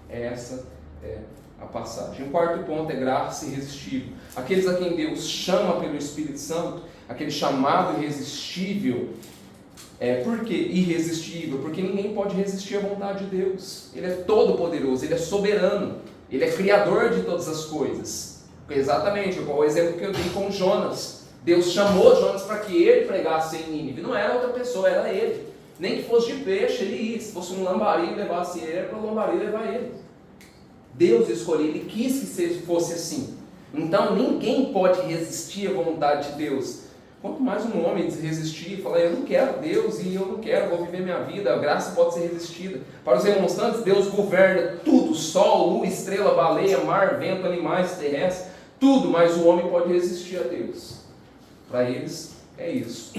Essa é a passagem. O quarto ponto é graça irresistível. Aqueles a quem Deus chama pelo Espírito Santo, aquele chamado irresistível. Por que irresistível? Porque ninguém pode resistir à vontade de Deus. Ele é todo poderoso, ele é soberano, ele é criador de todas as coisas. Exatamente, o exemplo que eu dei com Jonas. Deus chamou Jonas para que ele pregasse em Nínive. Não era outra pessoa, era ele. Nem que fosse de peixe, ele ia. Se fosse um lambari e levasse ele, era para o lambari levar ele. Deus escolheu, ele quis que fosse assim. Então ninguém pode resistir à vontade de Deus. Quanto mais um homem resistir e falar, eu não quero Deus e eu não quero, vou viver minha vida, a graça pode ser resistida. Para os remonstrantes, Deus governa tudo, sol, lua, estrela, baleia, mar, vento, animais, terrestres, tudo, mas o homem pode resistir a Deus. Para eles é isso.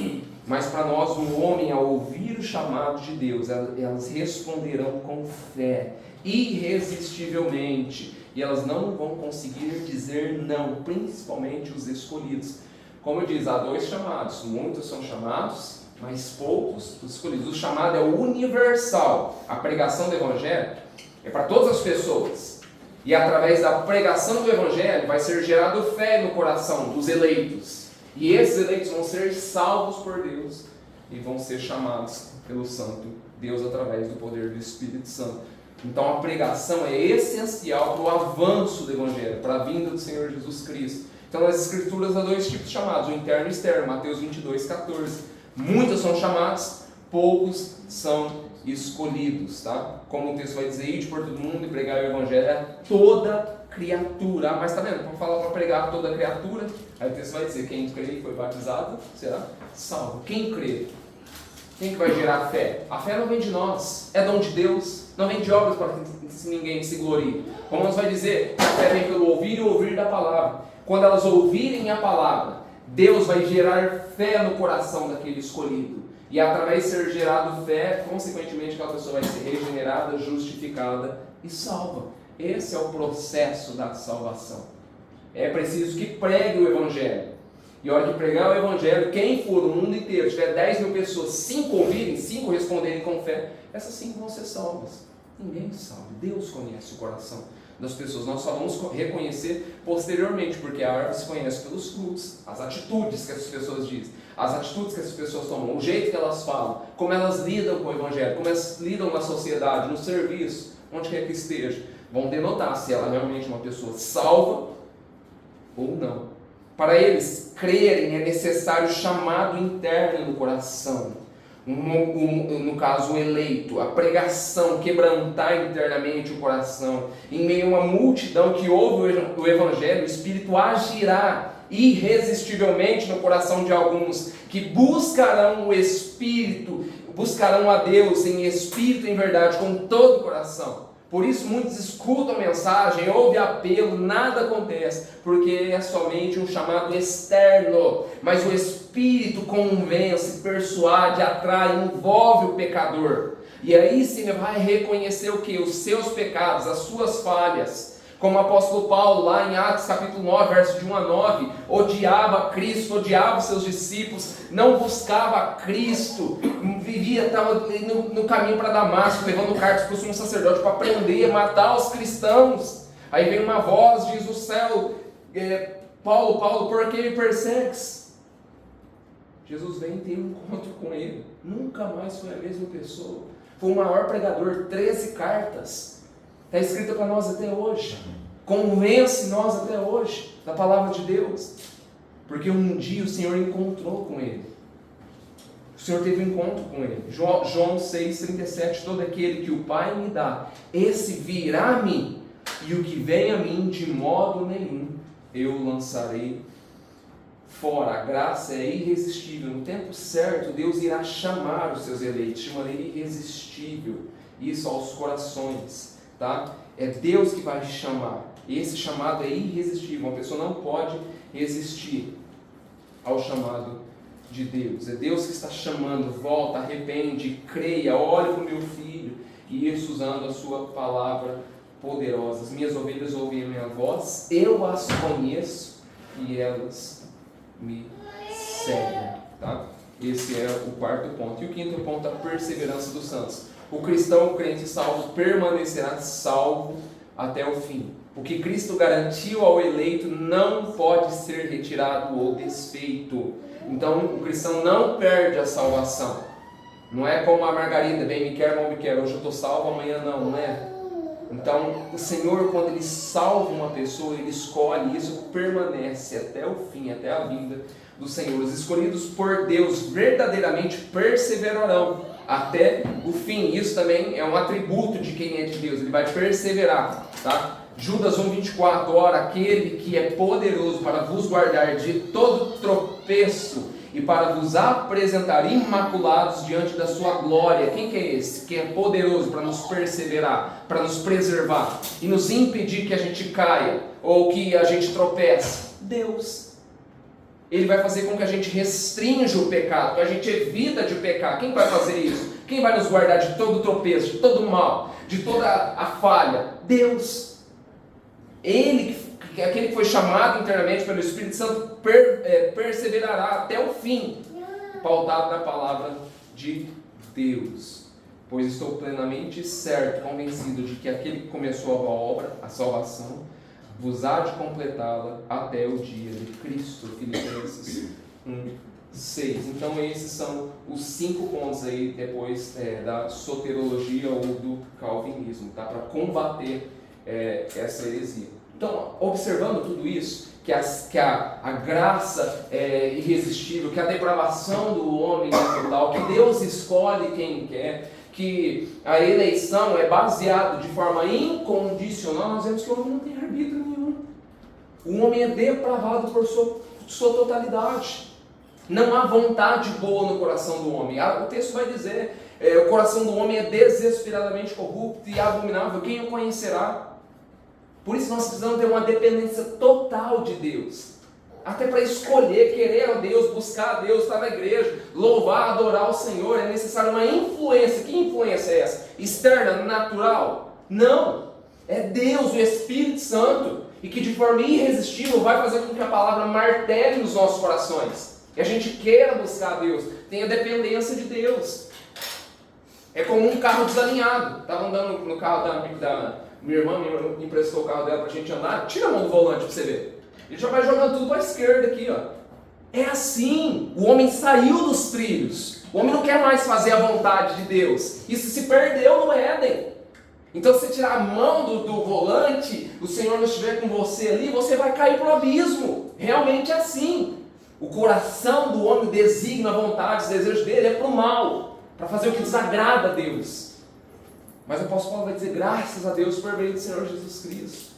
Mas para nós, o homem, ao ouvir o chamado de Deus, elas responderão com fé, irresistivelmente, e elas não vão conseguir dizer não, principalmente os escolhidos. Como diz, há dois chamados, muitos são chamados, mas poucos os escolhidos. O chamado é universal. A pregação do Evangelho é para todas as pessoas. E através da pregação do Evangelho vai ser gerado fé no coração dos eleitos. E esses eleitos vão ser salvos por Deus e vão ser chamados pelo Santo Deus através do poder do Espírito Santo. Então a pregação é essencial para o avanço do Evangelho, para a vinda do Senhor Jesus Cristo. Então nas Escrituras há dois tipos de chamados, o interno e o externo, Mateus 22:14. Muitos são chamados, poucos são escolhidos, tá? Como o texto vai dizer, ide por todo mundo e pregar o Evangelho a toda criatura. Mas está vendo, para falar para pregar a toda criatura, aí o texto vai dizer, quem crê e foi batizado será salvo. Quem crê? Quem que vai gerar fé? A fé não vem de nós, é dom de Deus, não vem de obras para que ninguém se glorie. Romanos vai dizer, a fé vem pelo ouvir e ouvir da palavra. Quando elas ouvirem a palavra, Deus vai gerar fé no coração daquele escolhido. E através de ser gerado fé, consequentemente aquela pessoa vai ser regenerada, justificada e salva. Esse é o processo da salvação. É preciso que pregue o Evangelho. E a hora que pregar o Evangelho, quem for no mundo inteiro, tiver 10 mil pessoas, 5 ouvirem, 5 responderem com fé, essas 5 vão ser salvas. Ninguém sabe. Deus conhece o coração das pessoas. Nós só vamos reconhecer posteriormente, porque a árvore se conhece pelos frutos, as atitudes que essas pessoas dizem, as atitudes que essas pessoas tomam, o jeito que elas falam, como elas lidam com o Evangelho, como elas lidam na sociedade, no serviço, onde quer que esteja. Vão denotar se ela realmente é uma pessoa salva ou não. Para eles crerem é necessário chamado interno no coração. No caso, o eleito, a pregação, quebrantar internamente o coração. Em meio a uma multidão que ouve o Evangelho, o Espírito agirá irresistivelmente no coração de alguns que buscarão o Espírito, buscarão a Deus em espírito e em verdade, com todo o coração. Por isso muitos escutam a mensagem, ouvem apelo, nada acontece, porque é somente um chamado externo, mas o Espírito convence, persuade, atrai, envolve o pecador. E aí sim ele vai reconhecer o que? Os seus pecados, as suas falhas. Como o apóstolo Paulo, lá em Atos capítulo 9, verso de 1 a 9, odiava Cristo, odiava os seus discípulos, não buscava Cristo, vivia, estava no caminho para Damasco, levando cartas para o sumo sacerdote para prender, matar os cristãos. Aí vem uma voz, diz o céu, Paulo, Paulo, por que me persegues? Jesus vem e tem um encontro com ele, nunca mais foi a mesma pessoa, foi o maior pregador, 13 cartas. Está escrita para nós até hoje, convence nós até hoje da palavra de Deus, porque um dia o Senhor encontrou com ele, o Senhor teve um encontro com ele. João 6,37, todo aquele que o Pai me dá, esse virá a mim, e o que vem a mim de modo nenhum eu lançarei fora. A graça é irresistível, no tempo certo Deus irá chamar os seus eleitos de maneira irresistível, isso aos corações. Tá? É Deus que vai chamar. Esse chamado é irresistível. Uma pessoa não pode resistir ao chamado de Deus. É Deus que está chamando. Volta, arrepende, creia, olhe para o meu filho. E isso usando a sua palavra poderosa. As minhas ovelhas ouvem a minha voz, eu as conheço e elas me seguem. Tá? Esse é o quarto ponto. E o quinto ponto, a perseverança dos santos. O cristão, o crente salvo, permanecerá salvo até o fim. O que Cristo garantiu ao eleito não pode ser retirado ou desfeito. Então, o cristão não perde a salvação. Não é como a Margarida, bem me quer, mal me quer. Hoje eu estou salvo, amanhã não é? Então, o Senhor, quando Ele salva uma pessoa, Ele escolhe, isso permanece até o fim, até a vinda do Senhor. Os escolhidos por Deus verdadeiramente perseverarão até o fim. Isso também é um atributo de quem é de Deus, ele vai perseverar, tá? Judas 1,24, ora, aquele que é poderoso para vos guardar de todo tropeço e para vos apresentar imaculados diante da sua glória. Quem que é esse? Que é poderoso para nos perseverar, para nos preservar e nos impedir que a gente caia ou que a gente tropece? Deus. Ele vai fazer com que a gente restrinja o pecado, que a gente evita de pecar. Quem vai fazer isso? Quem vai nos guardar de todo tropeço, de todo mal, de toda a falha? Deus. Ele, aquele que foi chamado internamente pelo Espírito Santo, perseverará até o fim, pautado na palavra de Deus. Pois estou plenamente certo, convencido de que aquele que começou a boa obra, a salvação, vos há de completá-la até o dia de Cristo. Filipenses 1:6. Então esses são os 5 pontos aí depois da soterologia ou do calvinismo, tá? Para combater essa heresia. Então, observando tudo isso, que a graça é irresistível, que a depravação do homem é total, que Deus escolhe quem quer, que a eleição é baseada de forma incondicional, nós vemos que o homem não tem arbítrio nenhum. O homem é depravado por sua totalidade. Não há vontade boa no coração do homem. O texto vai dizer, o coração do homem é desesperadamente corrupto e abominável. Quem o conhecerá? Por isso nós precisamos ter uma dependência total de Deus. Até para escolher, querer a Deus, buscar a Deus, estar na igreja, louvar, adorar o Senhor, é necessário uma influência. Que influência é essa? Externa, natural? Não. É Deus, o Espírito Santo, e que de forma irresistível vai fazer com que a palavra martele nos nossos corações. E a gente queira buscar a Deus, tenha dependência de Deus. É como um carro desalinhado. Estava andando no carro da minha irmã me emprestou o carro dela para a gente andar. Tira a mão do volante para você ver. Ele já vai jogando tudo para a esquerda aqui, ó. É assim. O homem saiu dos trilhos. O homem não quer mais fazer a vontade de Deus. Isso se perdeu no Éden. Então, se você tirar a mão do volante, o Senhor não estiver com você ali, você vai cair para o abismo. Realmente é assim. O coração do homem designa a vontade, os desejos dele é para o mal, para fazer o que desagrada a Deus. Mas o apóstolo Paulo vai dizer, graças a Deus por meio do Senhor Jesus Cristo.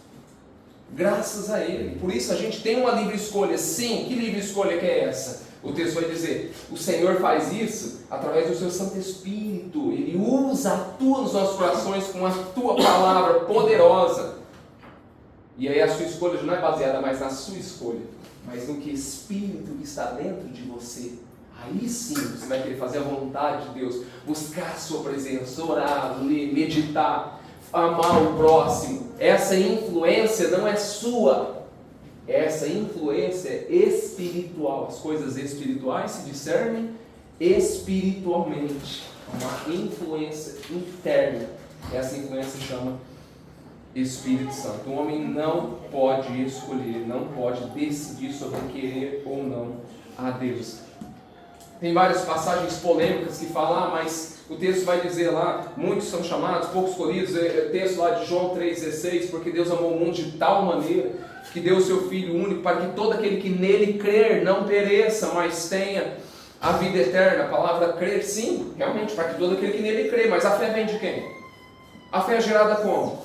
Graças a Ele. Por isso a gente tem uma livre escolha. Sim, que livre escolha que é essa? O texto vai dizer, o Senhor faz isso através do seu Santo Espírito. Ele atua nos nossos corações com a tua palavra poderosa. E aí a sua escolha não é baseada mais na sua escolha, mas no que Espírito que está dentro de você. Aí sim você vai querer fazer a vontade de Deus, buscar a sua presença, orar, ler, meditar, amar o próximo. Essa influência não é sua, essa influência é espiritual. As coisas espirituais se discernem espiritualmente. Uma influência interna. Essa influência se chama Espírito Santo. O homem não pode escolher, não pode decidir sobre querer ou não a Deus. Tem várias passagens polêmicas que falam, mas o texto vai dizer lá, muitos são chamados, poucos escolhidos. É o texto lá de João 3,16, porque Deus amou o mundo de tal maneira que deu o seu Filho único para que todo aquele que nele crer não pereça, mas tenha a vida eterna. A palavra crer, sim, realmente, para que todo aquele que nele crê. Mas a fé vem de quem? A fé é gerada como?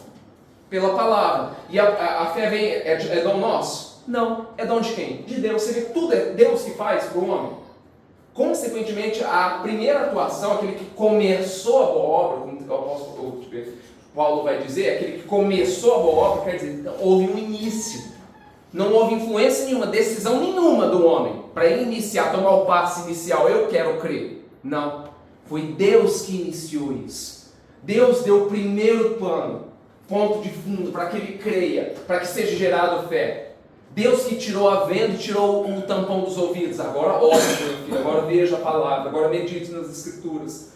Pela palavra. E a fé vem, é dom nosso? Não. É dom de quem? De Deus. Você vê que tudo é Deus que faz para o homem. Consequentemente, a primeira atuação, aquele que começou a boa obra, como o apóstolo Paulo vai dizer, aquele que começou a boa obra, quer dizer, então, houve um início. Não houve influência nenhuma, decisão nenhuma do homem para ele iniciar, tomar o passo inicial, eu quero crer. Não. Foi Deus que iniciou isso. Deus deu o primeiro ponto de fundo para que ele creia, para que seja gerado fé. Deus que tirou a venda, tirou o tampão dos ouvidos. Agora ouve, meu filho, agora veja a palavra, agora medite nas escrituras.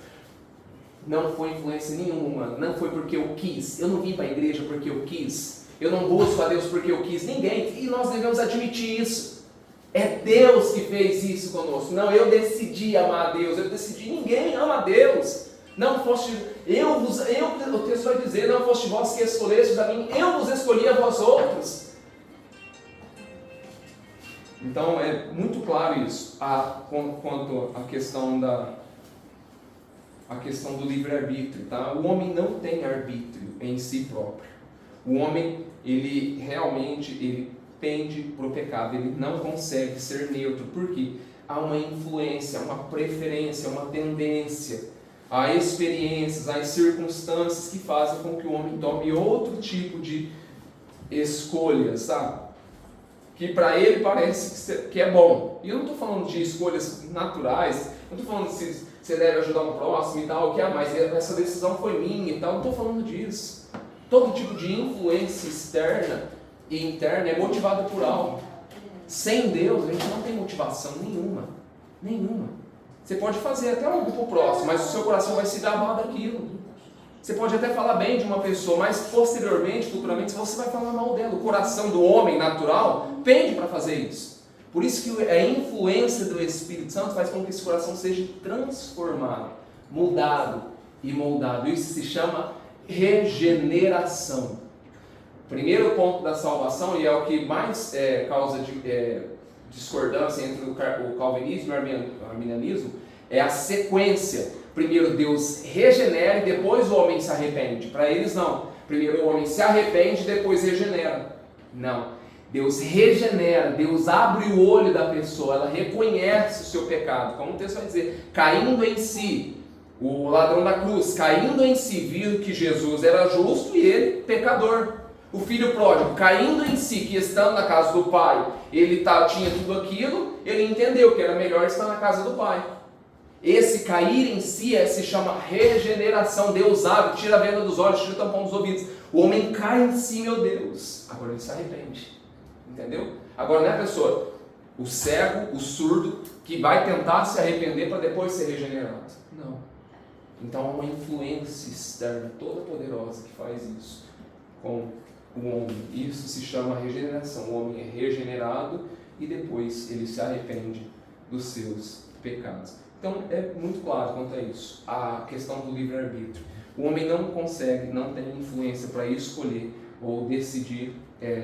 Não foi influência nenhuma, não foi porque eu quis. Eu não vim para a igreja porque eu quis. Eu não busco a Deus porque eu quis. Ninguém, e nós devemos admitir isso. É Deus que fez isso conosco. Não, eu decidi amar a Deus, eu decidi, ninguém ama a Deus. Não foste, o texto vai dizer, não foste vós que escolhestes a mim, eu vos escolhi a vós outros. Então é muito claro isso, quanto à questão do livre-arbítrio. Tá? O homem não tem arbítrio em si próprio. O homem, ele realmente pende para o pecado, ele não consegue ser neutro. Por quê? Há uma influência, uma preferência, uma tendência, há experiências, há circunstâncias que fazem com que o homem tome outro tipo de escolhas, sabe? Que para ele parece que é bom. E eu não estou falando de escolhas naturais, não estou falando se você deve ajudar o próximo e tal, mas essa decisão foi minha e tal, não estou falando disso. Todo tipo de influência externa e interna é motivada por algo. Sem Deus, a gente não tem motivação nenhuma. Você pode fazer até algo para o próximo, mas o seu coração vai se gabar daquilo. Você pode até falar bem de uma pessoa, mas posteriormente, futuramente, você vai falar mal dela. O coração do homem natural pende para fazer isso. Por isso que a influência do Espírito Santo faz com que esse coração seja transformado, mudado e moldado. Isso se chama regeneração. Primeiro ponto da salvação, e é o que mais causa discordância entre o calvinismo e o arminianismo, é a sequência. Primeiro Deus regenera e depois o homem se arrepende. Para eles não. Primeiro o homem se arrepende e depois regenera. Não. Deus regenera, Deus abre o olho da pessoa, ela reconhece o seu pecado. Como o texto vai dizer, caindo em si, o ladrão da cruz, caindo em si, viu que Jesus era justo e ele pecador. O filho pródigo, caindo em si, que estando na casa do pai, ele tinha tudo aquilo, ele entendeu que era melhor estar na casa do pai. Esse cair em si se chama regeneração. Deus abre, tira a venda dos olhos, tira o tampão dos ouvidos. O homem cai em si, meu Deus. Agora ele se arrepende. Entendeu? Agora não é a pessoa, o cego, o surdo, que vai tentar se arrepender para depois ser regenerado. Não. Então há uma influência externa toda poderosa que faz isso com o homem. Isso se chama regeneração. O homem é regenerado e depois ele se arrepende dos seus pecados. Então é muito claro quanto a isso. A questão do livre-arbítrio. O homem não consegue, não tem influência para escolher ou decidir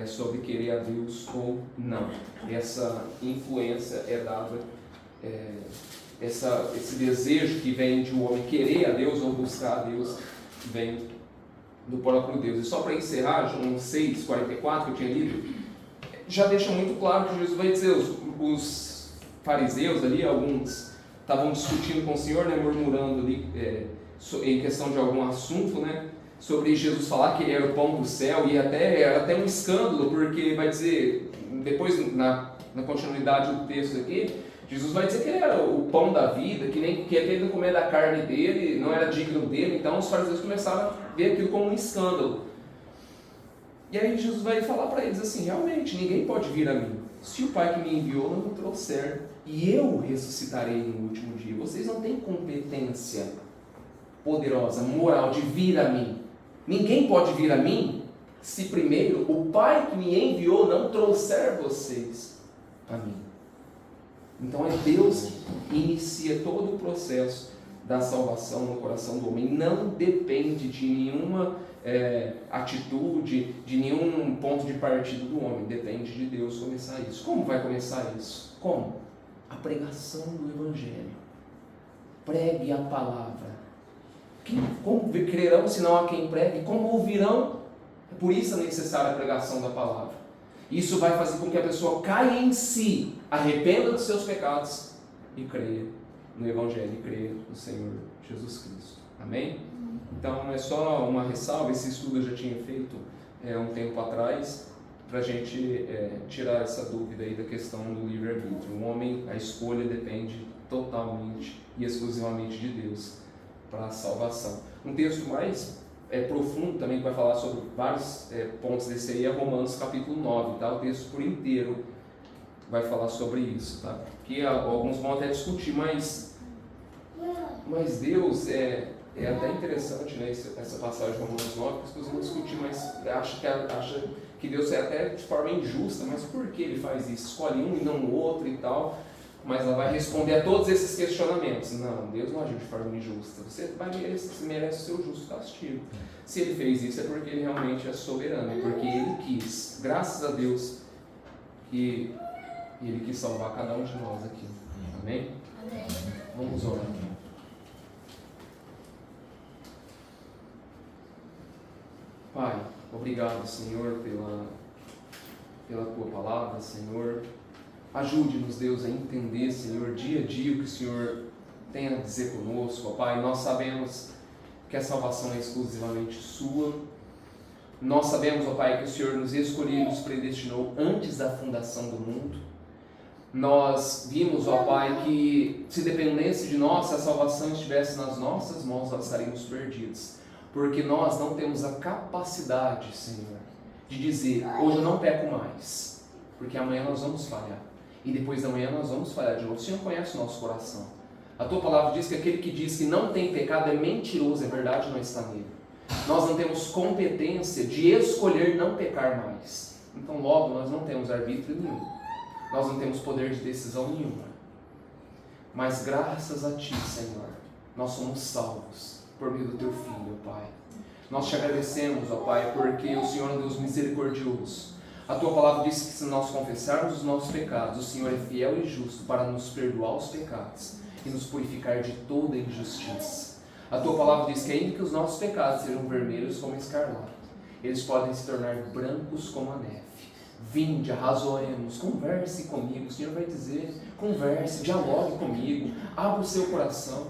sobre querer a Deus ou não. Essa influência é dada, esse desejo que vem de um homem querer a Deus ou buscar a Deus, vem do próprio Deus. E só para encerrar, João 6,44, que eu tinha lido, já deixa muito claro que Jesus vai dizer, os fariseus ali, alguns estavam discutindo com o Senhor, né, murmurando ali em questão de algum assunto, né, sobre Jesus falar que ele era o pão do céu, e era até um escândalo, porque vai dizer, depois na continuidade do texto aqui, Jesus vai dizer que ele era o pão da vida, que aquele não comer da carne dele, não era digno dele. Então os fariseus começaram a ver aquilo como um escândalo. E aí Jesus vai falar para eles assim, realmente, ninguém pode vir a mim, se o Pai que me enviou não me trouxer, e eu ressuscitarei no último dia. Vocês não têm competência poderosa, moral de vir a mim. Ninguém pode vir a mim se primeiro o Pai que me enviou não trouxer vocês a mim. Então é Deus que inicia todo o processo da salvação no coração do homem. Não depende de nenhuma atitude, de nenhum ponto de partida do homem. Depende de Deus começar isso. Como vai começar isso? Como? A pregação do Evangelho. Pregue a palavra. Como crerão se não há quem pregue? Como ouvirão? Por isso é necessária a pregação da palavra. Isso vai fazer com que a pessoa caia em si, arrependa dos seus pecados e creia no Evangelho, e creia no Senhor Jesus Cristo. Amém? Então é só uma ressalva, esse estudo eu já tinha feito um tempo atrás, para a gente tirar essa dúvida aí da questão do livre-arbítrio. O homem, a escolha depende totalmente e exclusivamente de Deus para a salvação. Um texto mais profundo também, que vai falar sobre vários pontos desse aí, é Romanos capítulo 9, tá? O texto por inteiro vai falar sobre isso, tá? Que alguns vão até discutir, mas Deus é até interessante, né, essa passagem de Romanos 9, que as pessoas vão discutir, mas acha que Deus é até de forma injusta, mas por que ele faz isso? Escolhe um e não o outro e tal. Mas ela vai responder a todos esses questionamentos. Não, Deus não agiu de forma injusta. Você merece o seu justo castigo. Se ele fez isso é porque ele realmente é soberano, é porque ele quis. Graças a Deus que ele quis salvar cada um de nós aqui. Amém? Amém. Vamos orar. Pai, obrigado, Senhor, pela tua palavra, Senhor. Ajude-nos, Deus, a entender, Senhor, dia a dia o que o Senhor tem a dizer conosco, ó Pai. Nós sabemos que a salvação é exclusivamente sua. Nós sabemos, ó Pai, que o Senhor nos escolheu e nos predestinou antes da fundação do mundo. Nós vimos, ó Pai, que se dependesse de nós, se a salvação estivesse nas nossas mãos, nós estaríamos perdidos. Porque nós não temos a capacidade, Senhor, de dizer, hoje eu não peco mais, porque amanhã nós vamos falhar. E depois da manhã nós vamos falhar de novo. O Senhor conhece o nosso coração. A tua palavra diz que aquele que diz que não tem pecado é mentiroso, é verdade, não está nele. Nós não temos competência de escolher não pecar mais. Então logo nós não temos arbítrio nenhum. Nós não temos poder de decisão nenhuma. Mas graças a Ti, Senhor, nós somos salvos por meio do Teu Filho, ó Pai. Nós Te agradecemos, ó Pai, porque o Senhor é um Deus misericordioso. A Tua palavra diz que se nós confessarmos os nossos pecados, o Senhor é fiel e justo para nos perdoar os pecados e nos purificar de toda injustiça. A Tua palavra diz que ainda que os nossos pecados sejam vermelhos como escarlate, eles podem se tornar brancos como a neve. Vinde, arrazoemos, converse comigo. O Senhor vai dizer, converse, dialogue comigo, abra o seu coração.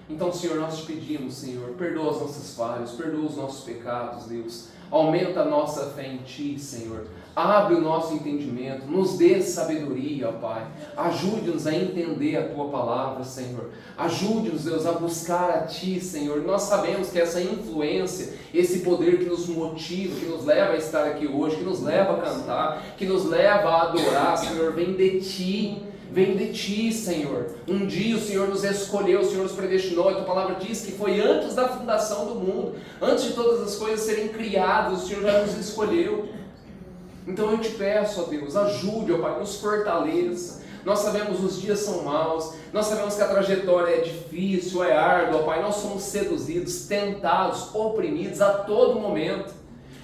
Então, Senhor, nós te pedimos, Senhor, perdoa as nossas falhas, perdoa os nossos pecados, Deus. Aumenta a nossa fé em Ti, Senhor. Abre o nosso entendimento, nos dê sabedoria, ó Pai. Ajude-nos a entender a Tua palavra, Senhor. Ajude-nos, Deus, a buscar a Ti, Senhor. Nós sabemos que essa influência, esse poder que nos motiva, que nos leva a estar aqui hoje, que nos leva a cantar, que nos leva a adorar, Senhor, vem de Ti. Vem de Ti, Senhor. Um dia o Senhor nos escolheu, o Senhor nos predestinou. A Tua palavra diz que foi antes da fundação do mundo, antes de todas as coisas serem criadas, o Senhor já nos escolheu. Então eu te peço, ó Deus, ajude, ó Pai, nos fortaleça. Nós sabemos os dias são maus, nós sabemos que a trajetória é difícil, é árdua, ó Pai. Nós somos seduzidos, tentados, oprimidos a todo momento.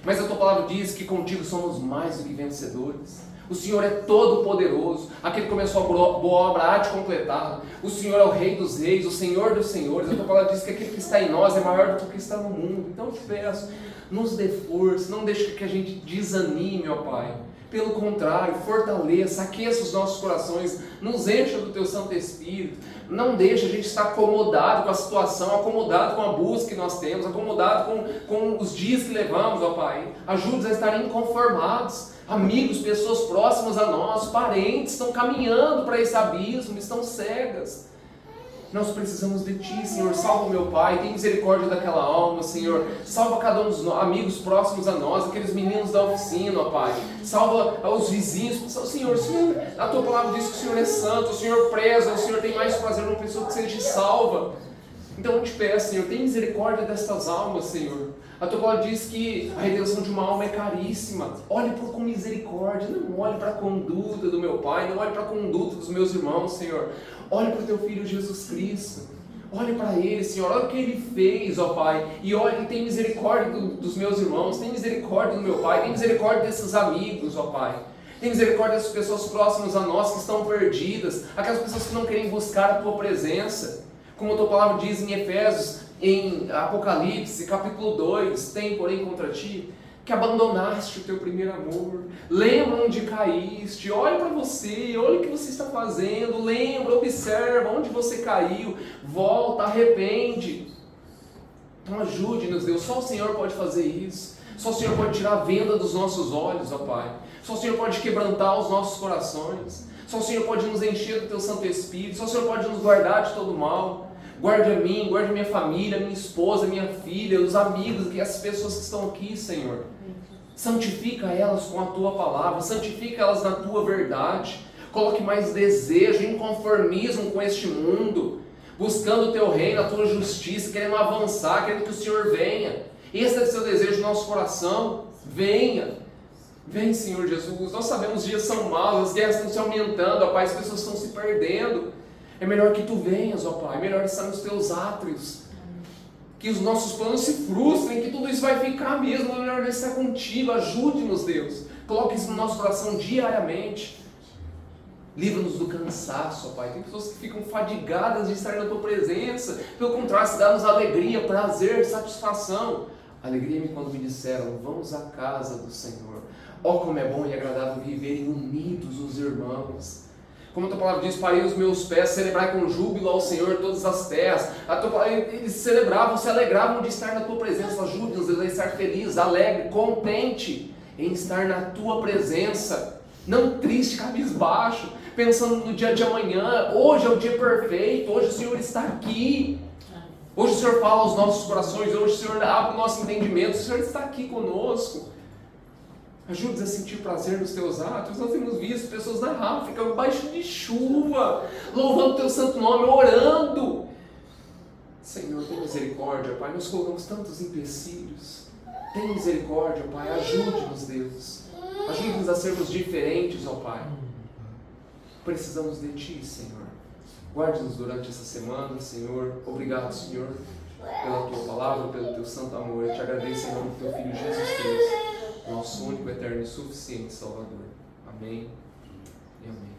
Mas a Tua palavra diz que contigo somos mais do que vencedores. O Senhor é todo poderoso, aquele que começou a boa obra há de completá-la. O Senhor é o Rei dos reis, o Senhor dos senhores. A Tua palavra diz que aquele que está em nós é maior do que o que está no mundo. Então eu te peço, nos dê força, não deixe que a gente desanime, ó Pai. Pelo contrário, fortaleça, aqueça os nossos corações, nos encha do Teu Santo Espírito. Não deixe a gente estar acomodado com a situação, acomodado com a busca que nós temos, acomodado com os dias que levamos, ó Pai. Ajude-nos a estar inconformados. Amigos, pessoas próximas a nós, parentes, estão caminhando para esse abismo, estão cegas. Nós precisamos de Ti, Senhor. Salva o meu pai, tem misericórdia daquela alma, Senhor. Salva cada um dos amigos próximos a nós, aqueles meninos da oficina, ó Pai. Salva os vizinhos. Senhor, a Tua palavra diz que o Senhor é santo, o Senhor preza, o Senhor tem mais prazer numa pessoa que seja salva. Então eu te peço, Senhor, tem misericórdia destas almas, Senhor. A Tua palavra diz que a redenção de uma alma é caríssima. Olhe com misericórdia, não olhe para a conduta do meu pai, não olhe para a conduta dos meus irmãos, Senhor. Olhe para o Teu Filho Jesus Cristo. Olhe para Ele, Senhor. Olha o que Ele fez, ó Pai. E olhe, tem misericórdia dos meus irmãos, tem misericórdia do meu pai, tem misericórdia desses amigos, ó Pai. Tem misericórdia das pessoas próximas a nós que estão perdidas, aquelas pessoas que não querem buscar a Tua presença. Como a Tua palavra diz em Efésios, em Apocalipse, capítulo 2, tem porém contra ti, que abandonaste o teu primeiro amor. Lembra onde caíste, olha para você, olha o que você está fazendo, lembra, observa onde você caiu, volta, arrepende. Então ajude-nos, Deus, só o Senhor pode fazer isso, só o Senhor pode tirar a venda dos nossos olhos, ó Pai, só o Senhor pode quebrantar os nossos corações, só o Senhor pode nos encher do Teu Santo Espírito, só o Senhor pode nos guardar de todo mal. Guarde a mim, guarde a minha família, minha esposa, minha filha, os amigos e as pessoas que estão aqui, Senhor. Santifica elas com a Tua palavra, santifica elas na Tua verdade. Coloque mais desejo, inconformismo com este mundo, buscando o Teu reino, a Tua justiça, querendo avançar, querendo que o Senhor venha. Esse deve ser o desejo do nosso coração. Venha. Vem, Senhor Jesus. Nós sabemos que os dias são maus, as guerras estão se aumentando, ó Pai, as pessoas estão se perdendo. É melhor que Tu venhas, ó Pai, é melhor estar nos Teus átrios, que os nossos planos se frustrem, que tudo isso vai ficar mesmo, é melhor estar contigo. Ajude-nos, Deus, coloque isso no nosso coração diariamente, livra-nos do cansaço, ó Pai. Tem pessoas que ficam fadigadas de estar na Tua presença, pelo contrário, dá-nos alegria, prazer, satisfação. Alegria-me quando me disseram, vamos à casa do Senhor. Ó, como é bom e agradável viverem unidos os irmãos. Como a Tua palavra diz, parei os meus pés, celebrai com júbilo ao Senhor todas as terras. Eles celebravam, se alegravam de estar na Tua presença. Ajude-nos a estar feliz, alegre, contente em estar na Tua presença. Não triste, cabisbaixo, pensando no dia de amanhã. Hoje é o dia perfeito, hoje o Senhor está aqui. Hoje o Senhor fala aos nossos corações, hoje o Senhor abre o nosso entendimento, o Senhor está aqui conosco. Ajude-nos a sentir prazer nos Teus atos. Nós temos visto pessoas na África, embaixo de chuva, louvando o Teu santo nome, orando. Senhor, tem misericórdia, Pai. Nós colocamos tantos empecilhos. Tem misericórdia, Pai. Ajude-nos, Deus. Ajude-nos a sermos diferentes, ó Pai. Precisamos de Ti, Senhor. Guarde-nos durante essa semana, Senhor. Obrigado, Senhor, pela Tua palavra, pelo Teu santo amor. Eu te agradeço em nome do Teu Filho Jesus Cristo, nosso único, eterno e suficiente Salvador. Amém e amém.